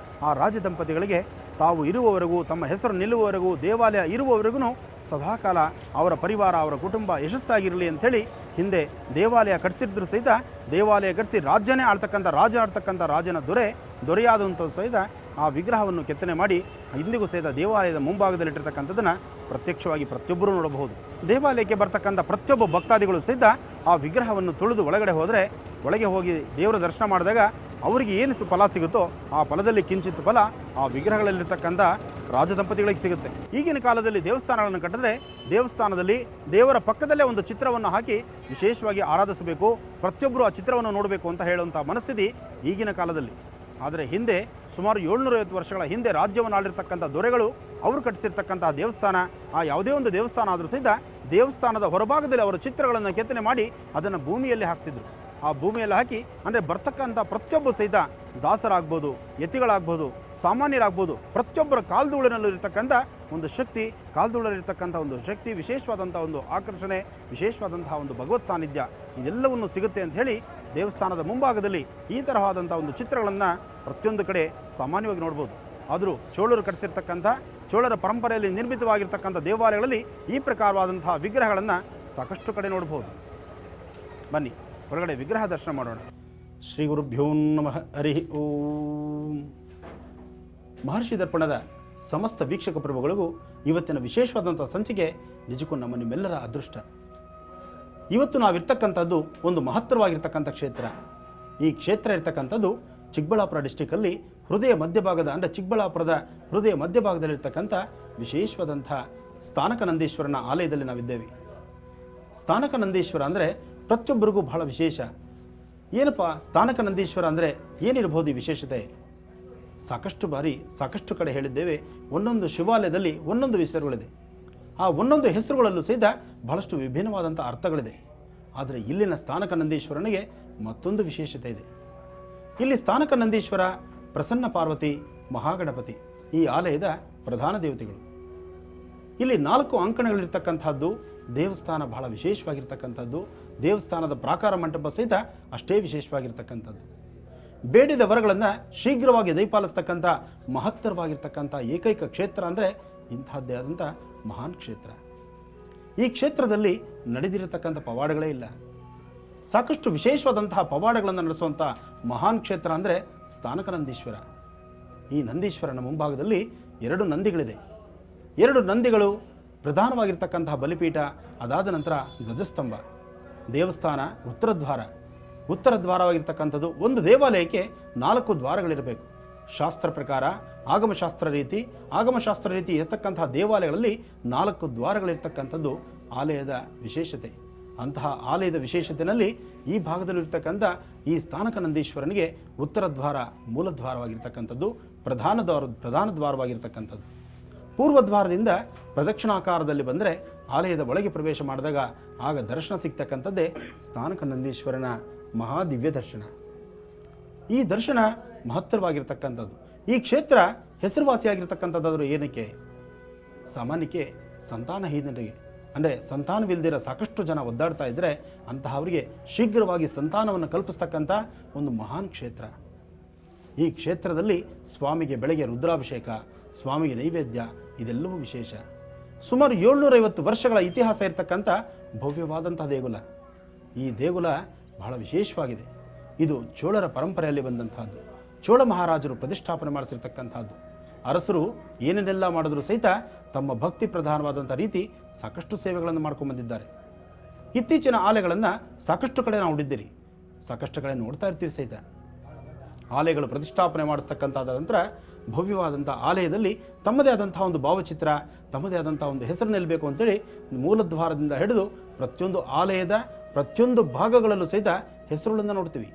ಆ ರಾಜ ದಂಪತಿಗಳಿಗೆ ತಾವು ಇರುವವರೆಗೂ, ತಮ್ಮ ಹೆಸರು ನಿಲ್ಲುವವರೆಗೂ, ದೇವಾಲಯ ಇರುವವರೆಗೂ ಸದಾಕಾಲ ಅವರ ಪರಿವಾರ, ಅವರ ಕುಟುಂಬ ಯಶಸ್ಸಾಗಿರಲಿ ಅಂಥೇಳಿ ಹಿಂದೆ ದೇವಾಲಯ ಕಟ್ಟಿಸಿದ್ರು ಸಹಿತ ದೇವಾಲಯ ಕಟ್ಟಿಸಿ ರಾಜ್ಯನೇ ಆಳ್ತಕ್ಕಂಥ ರಾಜನ ದೊರೆಯಾದಂಥ ಸಹಿತ ಆ ವಿಗ್ರಹವನ್ನು ಕೆತ್ತನೆ ಮಾಡಿ ಇಂದಿಗೂ ಸಹಿತ ದೇವಾಲಯದ ಮುಂಭಾಗದಲ್ಲಿಟ್ಟಿರ್ತಕ್ಕಂಥದ್ದನ್ನು ಪ್ರತ್ಯಕ್ಷವಾಗಿ ಪ್ರತಿಯೊಬ್ಬರೂ ನೋಡಬಹುದು. ದೇವಾಲಯಕ್ಕೆ ಬರ್ತಕ್ಕಂಥ ಪ್ರತಿಯೊಬ್ಬ ಭಕ್ತಾದಿಗಳು ಸಹಿತ ಆ ವಿಗ್ರಹವನ್ನು ತುಳಿದು ಒಳಗಡೆ ಹೋದರೆ, ಒಳಗೆ ಹೋಗಿ ದೇವರ ದರ್ಶನ ಮಾಡಿದಾಗ ಅವರಿಗೆ ಏನು ಫಲ ಸಿಗುತ್ತೋ ಆ ಫಲದಲ್ಲಿ ಕಿಂಚಿತ್ ಫಲ ಆ ವಿಗ್ರಹಗಳಲ್ಲಿರ್ತಕ್ಕಂಥ ರಾಜದಂಪತಿಗಳಿಗೆ ಸಿಗುತ್ತೆ. ಈಗಿನ ಕಾಲದಲ್ಲಿ ದೇವಸ್ಥಾನಗಳನ್ನು ಕಟ್ಟಿದ್ರೆ ದೇವಸ್ಥಾನದಲ್ಲಿ ದೇವರ ಪಕ್ಕದಲ್ಲೇ ಒಂದು ಚಿತ್ರವನ್ನು ಹಾಕಿ ವಿಶೇಷವಾಗಿ ಆರಾಧಿಸಬೇಕು, ಪ್ರತಿಯೊಬ್ಬರು ಆ ಚಿತ್ರವನ್ನು ನೋಡಬೇಕು ಅಂತ ಹೇಳುವಂಥ ಮನಸ್ಥಿತಿ ಈಗಿನ ಕಾಲದಲ್ಲಿ. ಆದರೆ ಹಿಂದೆ ಸುಮಾರು 750 ವರ್ಷಗಳ ಹಿಂದೆ ರಾಜ್ಯವನ್ನು ಆಳಿರ್ತಕ್ಕಂಥ ದೊರೆಗಳು ಅವರು ಕಟ್ಟಿಸಿರ್ತಕ್ಕಂಥ ದೇವಸ್ಥಾನ, ಆ ಯಾವುದೇ ಒಂದು ದೇವಸ್ಥಾನ ಆದರೂ ಸಹಿತ ದೇವಸ್ಥಾನದ ಹೊರಭಾಗದಲ್ಲಿ ಅವರ ಚಿತ್ರಗಳನ್ನು ಕೆತ್ತನೆ ಮಾಡಿ ಅದನ್ನು ಭೂಮಿಯಲ್ಲಿ ಹಾಕ್ತಿದ್ರು. ಆ ಭೂಮಿಯಲ್ಲಿ ಹಾಕಿ ಅಂದರೆ ಬರ್ತಕ್ಕಂಥ ಪ್ರತಿಯೊಬ್ಬರು ಸಹಿತ ದಾಸರಾಗ್ಬೋದು, ಯತಿಗಳಾಗ್ಬೋದು, ಸಾಮಾನ್ಯರಾಗ್ಬೋದು, ಪ್ರತಿಯೊಬ್ಬರ ಕಾಲ್ಧೂಳಿನಲ್ಲಿರ್ತಕ್ಕಂಥ ಒಂದು ಶಕ್ತಿ, ಕಾಲ್ಧೂಳಲ್ಲಿರ್ತಕ್ಕಂಥ ಒಂದು ಶಕ್ತಿ, ವಿಶೇಷವಾದಂಥ ಒಂದು ಆಕರ್ಷಣೆ, ವಿಶೇಷವಾದಂತಹ ಒಂದು ಭಗವತ್ ಸಾನ್ನಿಧ್ಯ ಇದೆಲ್ಲವನ್ನು ಸಿಗುತ್ತೆ ಅಂತ ಹೇಳಿ ದೇವಸ್ಥಾನದ ಮುಂಭಾಗದಲ್ಲಿ ಈ ತರಹವಾದಂಥ ಒಂದು ಚಿತ್ರಗಳನ್ನು ಪ್ರತಿಯೊಂದು ಕಡೆ ಸಾಮಾನ್ಯವಾಗಿ ನೋಡ್ಬೋದು. ಆದರೂ ಚೋಳರು ಕಟ್ಟಿಸಿರ್ತಕ್ಕಂಥ, ಚೋಳರ ಪರಂಪರೆಯಲ್ಲಿ ನಿರ್ಮಿತವಾಗಿರ್ತಕ್ಕಂಥ ದೇವಾಲಯಗಳಲ್ಲಿ ಈ ಪ್ರಕಾರವಾದಂತಹ ವಿಗ್ರಹಗಳನ್ನು ಸಾಕಷ್ಟು ಕಡೆ ನೋಡ್ಬೋದು. ಬನ್ನಿ ಹೊರಗಡೆ ವಿಗ್ರಹ ದರ್ಶನ ಮಾಡೋಣ. ಶ್ರೀ ಗುರುಭ್ಯೋ ನಮಃ. ಹರಿ ಓಂ. ಮಹರ್ಷಿ ದರ್ಪಣದ ಸಮಸ್ತ ವೀಕ್ಷಕ ಪ್ರಭುಗಳಿಗೂ ಇವತ್ತಿನ ವಿಶೇಷವಾದಂಥ ಸಂಚಿಕೆ ನಿಜಕ್ಕೂ ನಿಮ್ಮೆಲ್ಲರ ಅದೃಷ್ಟ. ಇವತ್ತು ನಾವಿರ್ತಕ್ಕಂಥದ್ದು ಒಂದು ಮಹತ್ತರವಾಗಿರ್ತಕ್ಕಂಥ ಕ್ಷೇತ್ರ. ಈ ಕ್ಷೇತ್ರ ಇರ್ತಕ್ಕಂಥದ್ದು ಚಿಕ್ಕಬಳ್ಳಾಪುರ ಡಿಸ್ಟಿಕಲ್ಲಿ ಹೃದಯ ಮಧ್ಯಭಾಗದ ಅಂದರೆ ಚಿಕ್ಕಬಳ್ಳಾಪುರದ ಹೃದಯ ಮಧ್ಯಭಾಗದಲ್ಲಿರ್ತಕ್ಕಂಥ ವಿಶೇಷವಾದಂಥ ಸ್ಥಾನಕ ನಂದೀಶ್ವರನ ಆಲಯದಲ್ಲಿ ನಾವಿದ್ದೇವೆ. ಸ್ಥಾನಕ ನಂದೀಶ್ವರ ಅಂದರೆ ಪ್ರತಿಯೊಬ್ಬರಿಗೂ ಬಹಳ ವಿಶೇಷ. ಏನಪ್ಪ ಸ್ಥಾನಕ ನಂದೀಶ್ವರ ಅಂದರೆ ಏನಿರಬಹುದು ಈ ವಿಶೇಷತೆ? ಸಾಕಷ್ಟು ಬಾರಿ ಸಾಕಷ್ಟು ಕಡೆ ಹೇಳಿದ್ದೇವೆ, ಒಂದೊಂದು ಶಿವಾಲಯದಲ್ಲಿ ಒಂದೊಂದು ಹೆಸರುಗಳಿದೆ. ಆ ಒಂದೊಂದು ಹೆಸರುಗಳಲ್ಲೂ ಸಹಿತ ಬಹಳಷ್ಟು ವಿಭಿನ್ನವಾದಂಥ ಅರ್ಥಗಳಿದೆ. ಆದರೆ ಇಲ್ಲಿನ ಸ್ಥಾನಕ ನಂದೀಶ್ವರನಿಗೆ ಮತ್ತೊಂದು ವಿಶೇಷತೆ ಇದೆ. ಇಲ್ಲಿ ಸ್ಥಾನಕ ನಂದೀಶ್ವರ, ಪ್ರಸನ್ನ ಪಾರ್ವತಿ, ಮಹಾಗಣಪತಿ ಈ ಆಲಯದ ಪ್ರಧಾನ ದೇವತೆಗಳು. ಇಲ್ಲಿ 4 ಅಂಕಣಗಳಿರ್ತಕ್ಕಂಥದ್ದು. ದೇವಸ್ಥಾನ ಬಹಳ ವಿಶೇಷವಾಗಿರ್ತಕ್ಕಂಥದ್ದು. ದೇವಸ್ಥಾನದ ಪ್ರಾಕಾರ ಮಂಟಪ ಸಹಿತ ಅಷ್ಟೇ ವಿಶೇಷವಾಗಿರ್ತಕ್ಕಂಥದ್ದು. ಬೇಡಿದ ವರಗಳನ್ನು ಶೀಘ್ರವಾಗಿ ದಯಪಾಲಿಸ್ತಕ್ಕಂಥ ಮಹತ್ತರವಾಗಿರ್ತಕ್ಕಂಥ ಏಕೈಕ ಕ್ಷೇತ್ರ ಅಂದರೆ ಇಂತಹದ್ದೇ ಆದಂಥ ಮಹಾನ್ ಕ್ಷೇತ್ರ. ಈ ಕ್ಷೇತ್ರದಲ್ಲಿ ನಡೆದಿರತಕ್ಕಂಥ ಪವಾಡಗಳೇ ಇಲ್ಲ. ಸಾಕಷ್ಟು ವಿಶೇಷವಾದಂತಹ ಪವಾಡಗಳನ್ನು ನಡೆಸುವಂಥ ಮಹಾನ್ ಕ್ಷೇತ್ರ ಅಂದರೆ ಸ್ಥಾನಕ ನಂದೀಶ್ವರ. ಈ ನಂದೀಶ್ವರನ ಮುಂಭಾಗದಲ್ಲಿ 2 ನಂದಿಗಳಿದೆ. 2 ನಂದಿಗಳು, ಪ್ರಧಾನವಾಗಿರ್ತಕ್ಕಂತಹ ಬಲಿಪೀಠ, ಅದಾದ ನಂತರ ಧ್ವಜಸ್ತಂಭ. ದೇವಸ್ಥಾನ ಉತ್ತರ ದ್ವಾರವಾಗಿರ್ತಕ್ಕಂಥದ್ದು. ಒಂದು ದೇವಾಲಯಕ್ಕೆ 4 ದ್ವಾರಗಳಿರಬೇಕು. ಶಾಸ್ತ್ರ ಪ್ರಕಾರ ಆಗಮಶಾಸ್ತ್ರ ರೀತಿ ಇರತಕ್ಕಂತಹ ದೇವಾಲಯಗಳಲ್ಲಿ 4 ದ್ವಾರಗಳಿರ್ತಕ್ಕಂಥದ್ದು ಆಲಯದ ವಿಶೇಷತೆ. ಅಂತಹ ಆಲಯದ ವಿಶೇಷತೆಯಲ್ಲಿ ಈ ಭಾಗದಲ್ಲಿರ್ತಕ್ಕಂಥ ಈ ಸ್ಥಾನಕ ನಂದೀಶ್ವರನಿಗೆ ಉತ್ತರ ದ್ವಾರ ಮೂಲದ್ವಾರವಾಗಿರ್ತಕ್ಕಂಥದ್ದು, ಪ್ರಧಾನ ದ್ವಾರವಾಗಿರ್ತಕ್ಕಂಥದ್ದು. ಪೂರ್ವದ್ವಾರದಿಂದ ಪ್ರದಕ್ಷಿಣಾಕಾರದಲ್ಲಿ ಬಂದರೆ ಆಲಯದ ಒಳಗೆ ಪ್ರವೇಶ ಮಾಡಿದಾಗ ಆಗ ದರ್ಶನ ಸಿಗ್ತಕ್ಕಂಥದ್ದೇ ಸ್ಥಾನಕ ನಂದೀಶ್ವರನ ಮಹಾದಿವ್ಯ ದರ್ಶನ. ಈ ದರ್ಶನ ಮಹತ್ತರವಾಗಿರ್ತಕ್ಕಂಥದ್ದು. ಈ ಕ್ಷೇತ್ರ ಹೆಸರುವಾಸಿಯಾಗಿರ್ತಕ್ಕಂಥದ್ದಾದರೂ ಏನಕ್ಕೆ? ಸಾಮಾನ್ಯಕ್ಕೆ ಸಂತಾನಹೀನರಿಗೆ, ಅಂದರೆ ಸಂತಾನವಿಲ್ಲದಿರೋ ಸಾಕಷ್ಟು ಜನ ಒದ್ದಾಡ್ತಾ ಇದ್ದರೆ ಅಂತಹವರಿಗೆ ಶೀಘ್ರವಾಗಿ ಸಂತಾನವನ್ನು ಕಲ್ಪಿಸ್ತಕ್ಕಂಥ ಒಂದು ಮಹಾನ್ ಕ್ಷೇತ್ರ. ಈ ಕ್ಷೇತ್ರದಲ್ಲಿ ಸ್ವಾಮಿಗೆ ಬೆಳಗ್ಗೆ ರುದ್ರಾಭಿಷೇಕ, ಸ್ವಾಮಿಗೆ ನೈವೇದ್ಯ, ಇದೆಲ್ಲವೂ ವಿಶೇಷ. ಸುಮಾರು 750 ವರ್ಷಗಳ ಇತಿಹಾಸ ಇರತಕ್ಕಂಥ ಭವ್ಯವಾದಂಥ ದೇಗುಲ. ಈ ದೇಗುಲ ಬಹಳ ವಿಶೇಷವಾಗಿದೆ. ಇದು ಚೋಳರ ಪರಂಪರೆಯಲ್ಲಿ ಬಂದಂತಹದ್ದು. ಚೋಳ ಮಹಾರಾಜರು ಪ್ರತಿಷ್ಠಾಪನೆ ಮಾಡಿಸಿರ್ತಕ್ಕಂಥದ್ದು. ಅರಸರು ಏನೇನೆಲ್ಲ ಮಾಡಿದ್ರು ಸಹಿತ ತಮ್ಮ ಭಕ್ತಿ ಪ್ರಧಾನವಾದಂಥ ರೀತಿ ಸಾಕಷ್ಟು ಸೇವೆಗಳನ್ನು ಮಾಡ್ಕೊಂಡು ಬಂದಿದ್ದಾರೆ. ಇತ್ತೀಚಿನ ಆಲೆಗಳನ್ನು ಸಾಕಷ್ಟು ಕಡೆ ನಾವು ನೋಡಿದ್ದೀರಿ, ಸಾಕಷ್ಟು ಕಡೆ ನೋಡ್ತಾ ಇರ್ತೀವಿ ಸಹಿತ. ಆಲಯಗಳು ಪ್ರತಿಷ್ಠಾಪನೆ ಮಾಡಿಸ್ತಕ್ಕಂಥಾದ ನಂತರ ಭವ್ಯವಾದಂಥ ಆಲಯದಲ್ಲಿ ತಮ್ಮದೇ ಆದಂಥ ಒಂದು ಭಾವಚಿತ್ರ, ತಮ್ಮದೇ ಆದಂಥ ಒಂದು ಹೆಸರು ನಿಲ್ಲಬೇಕು ಅಂತೇಳಿ ಮೂಲದ್ವಾರದಿಂದ ಹಿಡಿದು ಪ್ರತಿಯೊಂದು ಆಲಯದ ಪ್ರತಿಯೊಂದು ಭಾಗಗಳಲ್ಲೂ ಸಹಿತ ಹೆಸರುಗಳನ್ನು ನೋಡ್ತೀವಿ.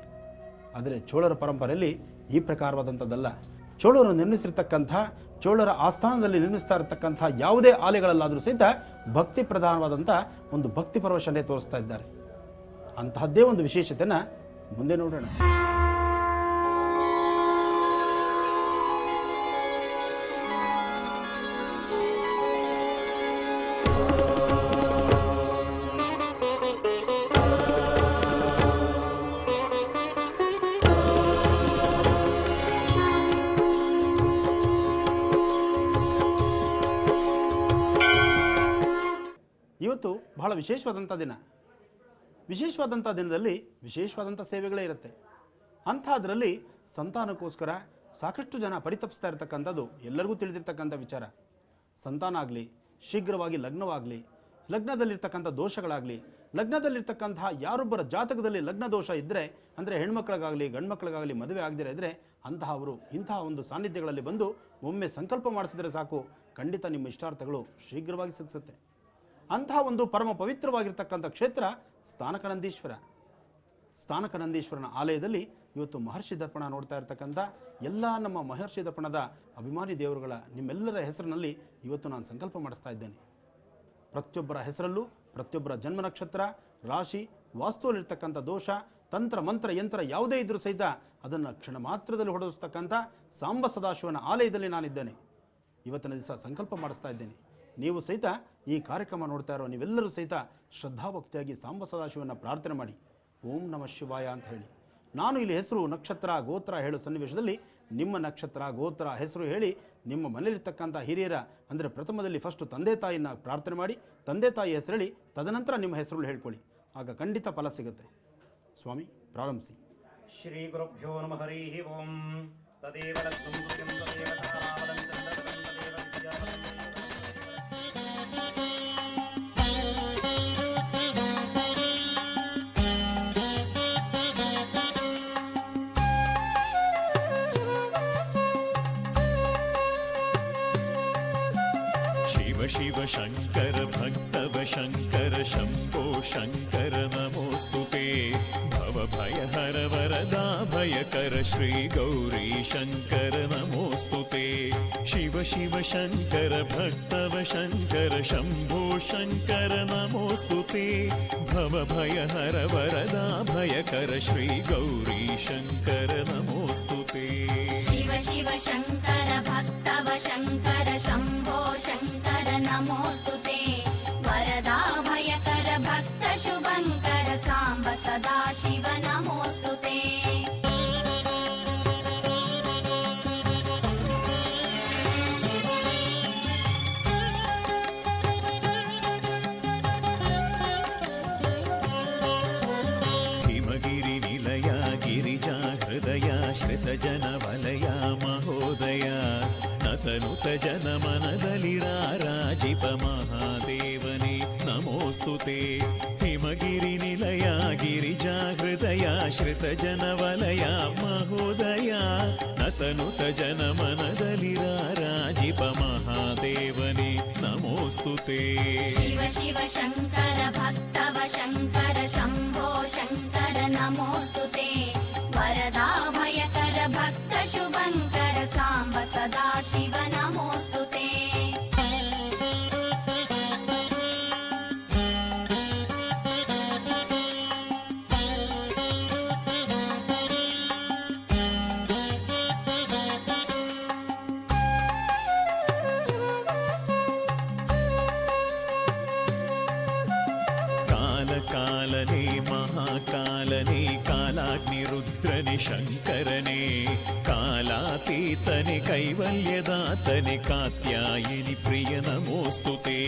ಆದರೆ ಚೋಳರ ಪರಂಪರೆಯಲ್ಲಿ ಈ ಪ್ರಕಾರವಾದಂಥದ್ದಲ್ಲ. ಚೋಳರು ನಿರ್ಮಿಸಿರ್ತಕ್ಕಂಥ, ಚೋಳರ ಆಸ್ಥಾನದಲ್ಲಿ ನಿರ್ಮಿಸ್ತಾ ಇರತಕ್ಕಂಥ ಯಾವುದೇ ಆಲಯಗಳಲ್ಲಾದರೂ ಸಹಿತ ಭಕ್ತಿ ಪ್ರಧಾನವಾದಂಥ ಒಂದು ಭಕ್ತಿ ಪರವಶನೇ ತೋರಿಸ್ತಾ ಇದ್ದಾರೆ. ಅಂತಹದ್ದೇ ಒಂದು ವಿಶೇಷತೆಯನ್ನು ಮುಂದೆ ನೋಡೋಣ. ಇವತ್ತು ಬಹಳ ವಿಶೇಷವಾದಂಥ ದಿನ. ವಿಶೇಷವಾದಂಥ ದಿನದಲ್ಲಿ ವಿಶೇಷವಾದಂಥ ಸೇವೆಗಳೇ ಇರುತ್ತೆ. ಅಂಥದ್ರಲ್ಲಿ ಸಂತಾನಕ್ಕೋಸ್ಕರ ಸಾಕಷ್ಟು ಜನ ಪರಿತಪಿಸ್ತಾ ಇರತಕ್ಕಂಥದ್ದು ಎಲ್ಲರಿಗೂ ತಿಳಿದಿರ್ತಕ್ಕಂಥ ವಿಚಾರ. ಸಂತಾನ ಆಗಲಿ, ಶೀಘ್ರವಾಗಿ ಲಗ್ನವಾಗಲಿ, ಲಗ್ನದಲ್ಲಿರ್ತಕ್ಕಂಥ ದೋಷಗಳಾಗಲಿ, ಲಗ್ನದಲ್ಲಿರ್ತಕ್ಕಂತಹ ಯಾರೊಬ್ಬರ ಜಾತಕದಲ್ಲಿ ಲಗ್ನ ದೋಷ ಇದ್ದರೆ, ಅಂದರೆ ಹೆಣ್ಮಕ್ಳಿಗಾಗಲಿ ಗಂಡು ಮಕ್ಕಳಿಗಾಗಲಿ ಮದುವೆ ಆಗದಿರ ಇದ್ದರೆ ಅಂತಹವರು ಇಂತಹ ಒಂದು ಸಾನ್ನಿಧ್ಯಗಳಲ್ಲಿ ಬಂದು ಒಮ್ಮೆ ಸಂಕಲ್ಪ ಮಾಡಿಸಿದರೆ ಸಾಕು, ಖಂಡಿತ ನಿಮ್ಮ ಇಷ್ಟಾರ್ಥಗಳು ಶೀಘ್ರವಾಗಿ ಸಿದ್ಧಿಸುತ್ತೆ. ಅಂತಹ ಒಂದು ಪರಮ ಪವಿತ್ರವಾಗಿರ್ತಕ್ಕಂಥ ಕ್ಷೇತ್ರ ಸ್ಥಾನಕನಂದೀಶ್ವರ. ಸ್ಥಾನಕನಂದೀಶ್ವರನ ಆಲಯದಲ್ಲಿ ಇವತ್ತು ಮಹರ್ಷಿ ದರ್ಪಣ ನೋಡ್ತಾ ಇರ್ತಕ್ಕಂಥ ಎಲ್ಲ ನಮ್ಮ ಮಹರ್ಷಿ ದರ್ಪಣದ ಅಭಿಮಾನಿ ದೇವರುಗಳ ನಿಮ್ಮೆಲ್ಲರ ಹೆಸರಿನಲ್ಲಿ ಇವತ್ತು ನಾನು ಸಂಕಲ್ಪ ಮಾಡಿಸ್ತಾ ಇದ್ದೇನೆ. ಪ್ರತಿಯೊಬ್ಬರ ಹೆಸರಲ್ಲೂ ಪ್ರತಿಯೊಬ್ಬರ ಜನ್ಮ ನಕ್ಷತ್ರ, ರಾಶಿ, ವಾಸ್ತುವಲ್ಲಿರ್ತಕ್ಕಂಥ ದೋಷ, ತಂತ್ರ ಮಂತ್ರ ಯಂತ್ರ ಯಾವುದೇ ಇದ್ರೂ ಸಹಿತ ಅದನ್ನು ಕ್ಷಣ ಮಾತ್ರದಲ್ಲಿ ಹೊಡೆಸ್ತಕ್ಕಂಥ ಸಾಂಬ ಸದಾಶಿವನ ಆಲಯದಲ್ಲಿ ನಾನಿದ್ದೇನೆ. ಇವತ್ತಿನ ದಿವಸ ಸಂಕಲ್ಪ ಮಾಡಿಸ್ತಾ ಇದ್ದೇನೆ. ನೀವು ಸಹಿತ ಈ ಕಾರ್ಯಕ್ರಮ ನೋಡ್ತಾ ಇರೋ ನೀವೆಲ್ಲರೂ ಸಹಿತ ಶ್ರದ್ಧಾಭಕ್ತಿಯಾಗಿ ಸಾಂಬ ಸದಾಶಿವನ ಪ್ರಾರ್ಥನೆ ಮಾಡಿ ಓಂ ನಮಃ ಶಿವಾಯ ಅಂತ ಹೇಳಿ. ನಾನು ಇಲ್ಲಿ ಹೆಸರು, ನಕ್ಷತ್ರ, ಗೋತ್ರ ಹೇಳೋ ಸನ್ನಿವೇಶದಲ್ಲಿ ನಿಮ್ಮ ನಕ್ಷತ್ರ, ಗೋತ್ರ, ಹೆಸರು ಹೇಳಿ ನಿಮ್ಮ ಮನೆಯಲ್ಲಿರ್ತಕ್ಕಂಥ ಹಿರಿಯರ, ಅಂದರೆ ಪ್ರಥಮದಲ್ಲಿ ಫಸ್ಟು ತಂದೆ ತಾಯಿನ ಪ್ರಾರ್ಥನೆ ಮಾಡಿ, ತಂದೆ ತಾಯಿ ಹೆಸರು ಹೇಳಿ, ತದನಂತರ ನಿಮ್ಮ ಹೆಸರು ಹೇಳ್ಕೊಳ್ಳಿ. ಆಗ ಖಂಡಿತ ಫಲ ಸಿಗುತ್ತೆ. ಸ್ವಾಮಿ ಪ್ರಾರಂಭಿಸಿ. ಶ್ರೀ ಗುರುಭ್ಯೋ ನಮಃ. ಹರಿ ಓಂ. ತದೇವ ಲಗ್ನಂ ದುರ್ಗಂ ತದೇವ ತಾರಾಬಲಂ ಚಂದ್ರಬಲಂ ತದೇವ ವಿದ್ಯಾಬಲಂ. शिव शङ्कर भक्तव शङ्कर शम्भो शङ्कर नमोऽस्तु ते भवभयहर वरदा भयकर श्री गौरी शङ्कर नमोऽस्तु ते शिव शिव शङ्कर भक्तव शङ्कर शम्भो शङ्कर नमोऽस्तु ते भवभयहर वरदा भयकर श्री गौरी शङ्कर नमोऽस्तु ते शिव शिव शङ्कर भक्तव शङ्कर शम्भो शङ्कर नमोऽस्तु ते वरदा भयकर भक्त शुभङ्कर साम्ब सदा शिव नमोऽस्तु ते हिमगिरि निलया गिरिजा हृदया श्रितजन वलया महोदया नतनुत जनमनदलिराराजिप महादेवने नमोऽस्तु ते हिमगिरि निलया गिरिजा हृदया श्रितजन वलया महोदया नतनुत जनमनदलिराराजिप महादेवने नमोऽस्तु ते शिव शिव शङ्कर भक्तव शङ्कर शम्भो शङ्कर नमोऽस्तु ते वरदा भयकर भक्त शुभङ्कर साम्ब सदा शिव नमोऽस्तु ते ಕಾಲಕಾಲನೆ ಮಹಾಕಾಲನೆ ಕಾಲಾಗ್ನಿರುದ್ರನೆ ಶಂಕರನೆ ಕಾಲಾತೀತನೆ ಕೈವಲ್ಯದಾತನೆ ಕಾತ್ಯಾಯಿನಿ ಪ್ರಿಯ ನಮೋಸ್ತುತೆ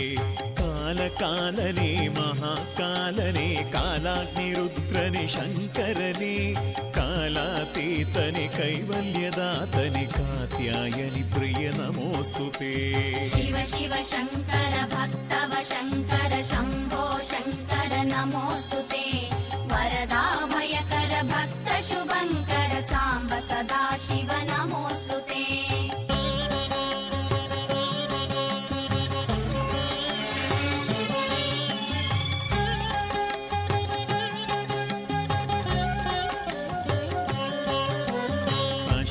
ಕಾಲಕಾಲನೆ ಮಹಾಕಾಲನೆ ಕಾಲಾಗ್ನಿರುದ್ರನೆ ಶಂಕರನೆ ಕಾಲಾತೀತನೆ ಕೈವಲ್ಯದಾತನೆ ಕಾತ್ಯಾಯನಿ ಪ್ರಿಯ ನಮೋಸ್ತುತೆ ಶಿವ ಶಿವ ಶಂಕರ ಭಕ್ತವ ಶಂಕರ ಶಂಭೋ ಶಂಕರ ನಮೋಸ್ತುತೆ ವರದಾಭಯಕರ ಭಕ್ತ ಶುಭಂಕರ ಸಾಂಬ ಸದಾ ಶಿವ ನಮೋಸ್ತುತೆ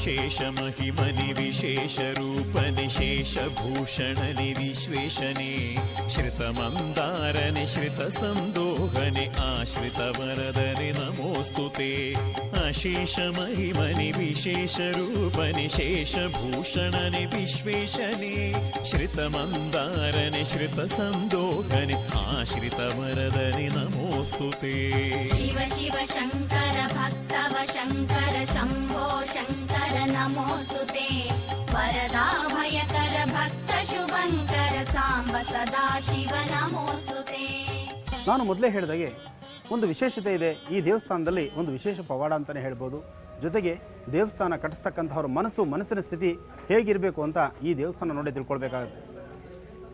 शेष महिमनि विशेष रूपनि शेषभूषणनि विश्वेशने श्रितमन्दारनि श्रितसन्दोहनि आश्रितवरदनि नमोस्तुते अशेष महिमनि विशेष रूपनि शेषभूषणनि विश्वेशने श्रितमन्दारनि श्रितसन्दोहनि आश्रितवरदनि नमोस्तुते शिव शिव शंकर भक्तव शंकर शंभो शंकर नमोस्तुते वरदाभयकर भक्त शुभंकर सांब सदा शिव नमोस्तुते ನಾನು ಮೊದಲೇ ಹೇಳಿದಾಗೆ ಒಂದು ವಿಶೇಷತೆ ಇದೆ. ಈ ದೇವಸ್ಥಾನದಲ್ಲಿ ಒಂದು ವಿಶೇಷ ಪವಾಡ ಅಂತಲೇ ಹೇಳ್ಬೋದು. ಜೊತೆಗೆ ದೇವಸ್ಥಾನ ಕಟ್ಟಿಸ್ತಕ್ಕಂಥವ್ರ ಮನಸ್ಸಿನ ಸ್ಥಿತಿ ಹೇಗಿರಬೇಕು ಅಂತ ಈ ದೇವಸ್ಥಾನ ನೋಡಿ ತಿಳ್ಕೊಳ್ಬೇಕಾಗುತ್ತೆ.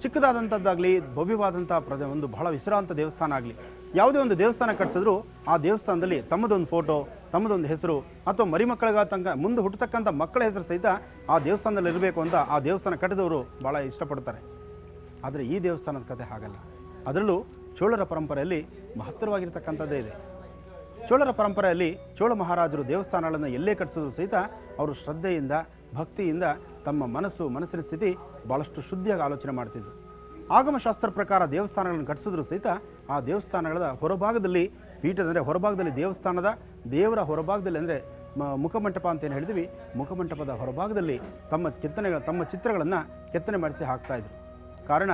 ಚಿಕ್ಕದಾದಂಥದ್ದಾಗಲಿ ಭವ್ಯವಾದಂಥ ಒಂದು ಬಹಳ ವಿಶ್ರಾಂತ ದೇವಸ್ಥಾನ ಆಗಲಿ, ಯಾವುದೇ ಒಂದು ದೇವಸ್ಥಾನ ಕಟ್ಟಿಸಿದ್ರು ಆ ದೇವಸ್ಥಾನದಲ್ಲಿ ತಮ್ಮದೊಂದು ಫೋಟೋ, ತಮ್ಮದೊಂದು ಹೆಸರು ಅಥವಾ ಮರಿಮಕ್ಕಳಿಗ ತನಕ ಮುಂದೆ ಹುಟ್ಟತಕ್ಕಂಥ ಮಕ್ಕಳ ಹೆಸರು ಸಹಿತ ಆ ದೇವಸ್ಥಾನದಲ್ಲಿ ಇರಬೇಕು ಅಂತ ಆ ದೇವಸ್ಥಾನ ಕಟ್ಟಿದವರು ಭಾಳ ಇಷ್ಟಪಡ್ತಾರೆ. ಆದರೆ ಈ ದೇವಸ್ಥಾನದ ಕತೆ ಹಾಗಲ್ಲ. ಅದರಲ್ಲೂ ಚೋಳರ ಪರಂಪರೆಯಲ್ಲಿ ಮಹತ್ತರವಾಗಿರ್ತಕ್ಕಂಥದ್ದೇ ಇದೆ. ಚೋಳರ ಪರಂಪರೆಯಲ್ಲಿ ಚೋಳ ಮಹಾರಾಜರು ದೇವಸ್ಥಾನಗಳನ್ನು ಎಲ್ಲೇ ಕಟ್ಟಿಸಿದ್ರು ಸಹಿತ ಅವರು ಶ್ರದ್ಧೆಯಿಂದ ಭಕ್ತಿಯಿಂದ ತಮ್ಮ ಮನಸ್ಸಿನ ಸ್ಥಿತಿ ಭಾಳಷ್ಟು ಶುದ್ಧಿಯಾಗಿ ಆಲೋಚನೆ ಮಾಡ್ತಿದ್ರು. ಆಗಮಶಾಸ್ತ್ರ ಪ್ರಕಾರ ದೇವಸ್ಥಾನಗಳನ್ನು ಕಟ್ಟಿಸಿದ್ರು ಸಹಿತ ಆ ದೇವಸ್ಥಾನಗಳ ಹೊರಭಾಗದಲ್ಲಿ ಪೀಠದಂದರೆ ಹೊರಭಾಗದಲ್ಲಿ ದೇವಸ್ಥಾನದ ದೇವರ ಹೊರಭಾಗದಲ್ಲಿ ಅಂದರೆ ಮುಖಮಂಟಪ ಅಂತ ಏನು ಹೇಳ್ತೀವಿ, ಮುಖಮಂಟಪದ ಹೊರಭಾಗದಲ್ಲಿ ತಮ್ಮ ಚಿತ್ರಗಳನ್ನು ಕೆತ್ತನೆ ಮಾಡಿಸಿ ಹಾಕ್ತಾಯಿದ್ರು. ಕಾರಣ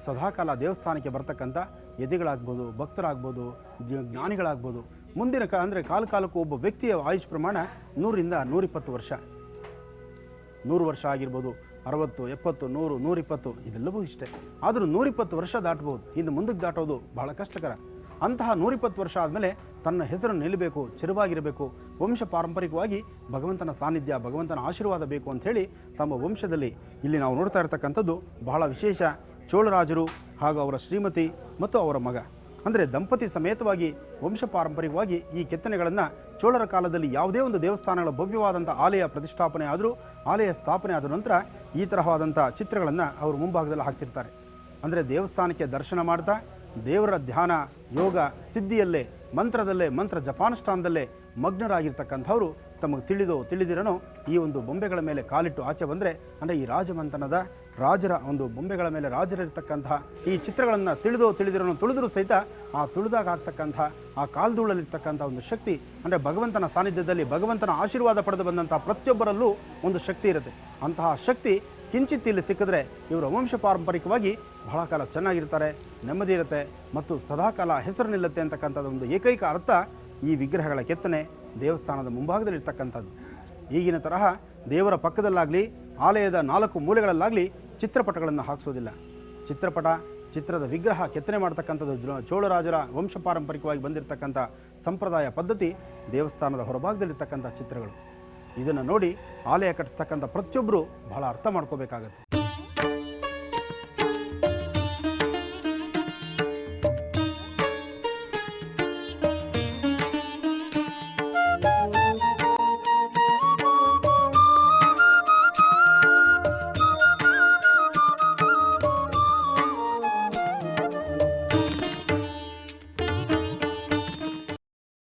ಸದಾಕಾಲ ದೇವಸ್ಥಾನಕ್ಕೆ ಬರ್ತಕ್ಕಂಥ ಯತಿಗಳಾಗ್ಬೋದು, ಭಕ್ತರಾಗ್ಬೋದು, ಜ್ಞಾನಿಗಳಾಗ್ಬೋದು, ಮುಂದಿನ ಅಂದರೆ ಕಾಲಕ್ಕೂ ಒಬ್ಬ ವ್ಯಕ್ತಿಯ ಆಯುಷ್ ಪ್ರಮಾಣ 100ರಿಂದ 120 ವರ್ಷ, 100 ವರ್ಷ ಆಗಿರ್ಬೋದು, 60, 70, 100, 120 ಇದೆಲ್ಲವೂ ಇಷ್ಟೇ. ಆದರೂ 120 ವರ್ಷ ದಾಟ್ಬೋದು, ಇನ್ನು ಮುಂದಕ್ಕೆ ದಾಟೋದು ಬಹಳ ಕಷ್ಟಕರ. ಅಂತಹ 120 ವರ್ಷ ಆದಮೇಲೆ ತನ್ನ ಹೆಸರನ್ನು ನಿಲ್ಲಬೇಕು, ಚಿರವಾಗಿರಬೇಕು, ವಂಶ ಪಾರಂಪರಿಕವಾಗಿ ಭಗವಂತನ ಸಾನ್ನಿಧ್ಯ, ಭಗವಂತನ ಆಶೀರ್ವಾದ ಬೇಕು ಅಂಥೇಳಿ ತಮ್ಮ ವಂಶದಲ್ಲಿ ಇಲ್ಲಿ ನಾವು ನೋಡ್ತಾ ಇರತಕ್ಕಂಥದ್ದು ಬಹಳ ವಿಶೇಷ. ಚೋಳರಾಜರು ಹಾಗೂ ಅವರ ಶ್ರೀಮತಿ ಮತ್ತು ಅವರ ಮಗ ಅಂದರೆ ದಂಪತಿ ಸಮೇತವಾಗಿ ವಂಶ ಪಾರಂಪರಿಕವಾಗಿ ಈ ಕೆತ್ತನೆಗಳನ್ನು ಚೋಳರ ಕಾಲದಲ್ಲಿ ಯಾವುದೇ ಒಂದು ದೇವಸ್ಥಾನಗಳ ಭವ್ಯವಾದಂಥ ಆಲಯ ಪ್ರತಿಷ್ಠಾಪನೆ ಆದರೂ, ಆಲಯ ಸ್ಥಾಪನೆ ಆದ ನಂತರ ಈ ತರಹವಾದಂಥ ಚಿತ್ರಗಳನ್ನು ಅವರು ಮುಂಭಾಗದಲ್ಲಿ ಹಾಕಿಸಿರ್ತಾರೆ. ಅಂದರೆ ದೇವಸ್ಥಾನಕ್ಕೆ ದರ್ಶನ ಮಾಡ್ತಾ ದೇವರ ಧ್ಯಾನ, ಯೋಗ, ಸಿದ್ಧಿಯಲ್ಲೇ, ಮಂತ್ರದಲ್ಲೇ, ಮಂತ್ರ ಜಪಾನುಷ್ಠಾನದಲ್ಲೇ ಮಗ್ನರಾಗಿರ್ತಕ್ಕಂಥವರು ತಮಗೆ ತಿಳಿದಿರನೋ ಈ ಒಂದು ಬೊಂಬೆಗಳ ಮೇಲೆ ಕಾಲಿಟ್ಟು ಆಚೆ ಬಂದರೆ, ಅಂದರೆ ಈ ರಾಜಮಂಥನದ ರಾಜರ ಒಂದು ಬೊಂಬೆಗಳ ಮೇಲೆ ರಾಜರಿರ್ತಕ್ಕಂತಹ ಈ ಚಿತ್ರಗಳನ್ನು ತಿಳಿದಿರೋನು ತುಳಿದರೂ ಸಹಿತ ಆ ತುಳಿದಾಗ ಆಗ್ತಕ್ಕಂಥ ಆ ಕಾಲ್ಧೂಳಲ್ಲಿರ್ತಕ್ಕಂಥ ಒಂದು ಶಕ್ತಿ, ಅಂದರೆ ಭಗವಂತನ ಸಾನ್ನಿಧ್ಯದಲ್ಲಿ ಭಗವಂತನ ಆಶೀರ್ವಾದ ಪಡೆದು ಬಂದಂಥ ಪ್ರತಿಯೊಬ್ಬರಲ್ಲೂ ಒಂದು ಶಕ್ತಿ ಇರುತ್ತೆ. ಅಂತಹ ಶಕ್ತಿ ಕಿಂಚಿತ್ ಇಲ್ಲಿ ಸಿಕ್ಕಿದ್ರೆ ಇವರ ವಂಶ ಪಾರಂಪರಿಕವಾಗಿ ಬಹಳ ಕಾಲ ಚೆನ್ನಾಗಿರ್ತಾರೆ, ನೆಮ್ಮದಿ ಇರುತ್ತೆ ಮತ್ತು ಸದಾಕಾಲ ಹೆಸರು ನಿಲ್ಲುತ್ತೆ ಅಂತಕ್ಕಂಥದ್ದು ಒಂದು ಏಕೈಕ ಅರ್ಥ ಈ ವಿಗ್ರಹಗಳ ಕೆತ್ತನೆ ದೇವಸ್ಥಾನದ ಮುಂಭಾಗದಲ್ಲಿರ್ತಕ್ಕಂಥದ್ದು. ಈಗಿನ ತರಹ ದೇವರ ಪಕ್ಕದಲ್ಲಾಗಲಿ ಆಲಯದ 4 ಮೂಲೆಗಳಲ್ಲಾಗಲಿ ಚಿತ್ರಪಟಗಳನ್ನು ಹಾಕಿಸೋದಿಲ್ಲ. ಚಿತ್ರದ ವಿಗ್ರಹ ಕೆತ್ತನೆ ಮಾಡ್ತಕ್ಕಂಥದ್ದು ಚೋಳರಾಜರ ವಂಶ ಪಾರಂಪರಿಕವಾಗಿ ಬಂದಿರತಕ್ಕಂಥ ಸಂಪ್ರದಾಯ ಪದ್ಧತಿ. ದೇವಸ್ಥಾನದ ಹೊರಭಾಗದಲ್ಲಿರ್ತಕ್ಕಂಥ ಚಿತ್ರಗಳು ಇದನ್ನು ನೋಡಿ ಆಲಯ ಕಟ್ಟಿಸ್ತಕ್ಕಂಥ ಪ್ರತಿಯೊಬ್ಬರು ಬಹಳ ಅರ್ಥ ಮಾಡ್ಕೋಬೇಕಾಗತ್ತೆ.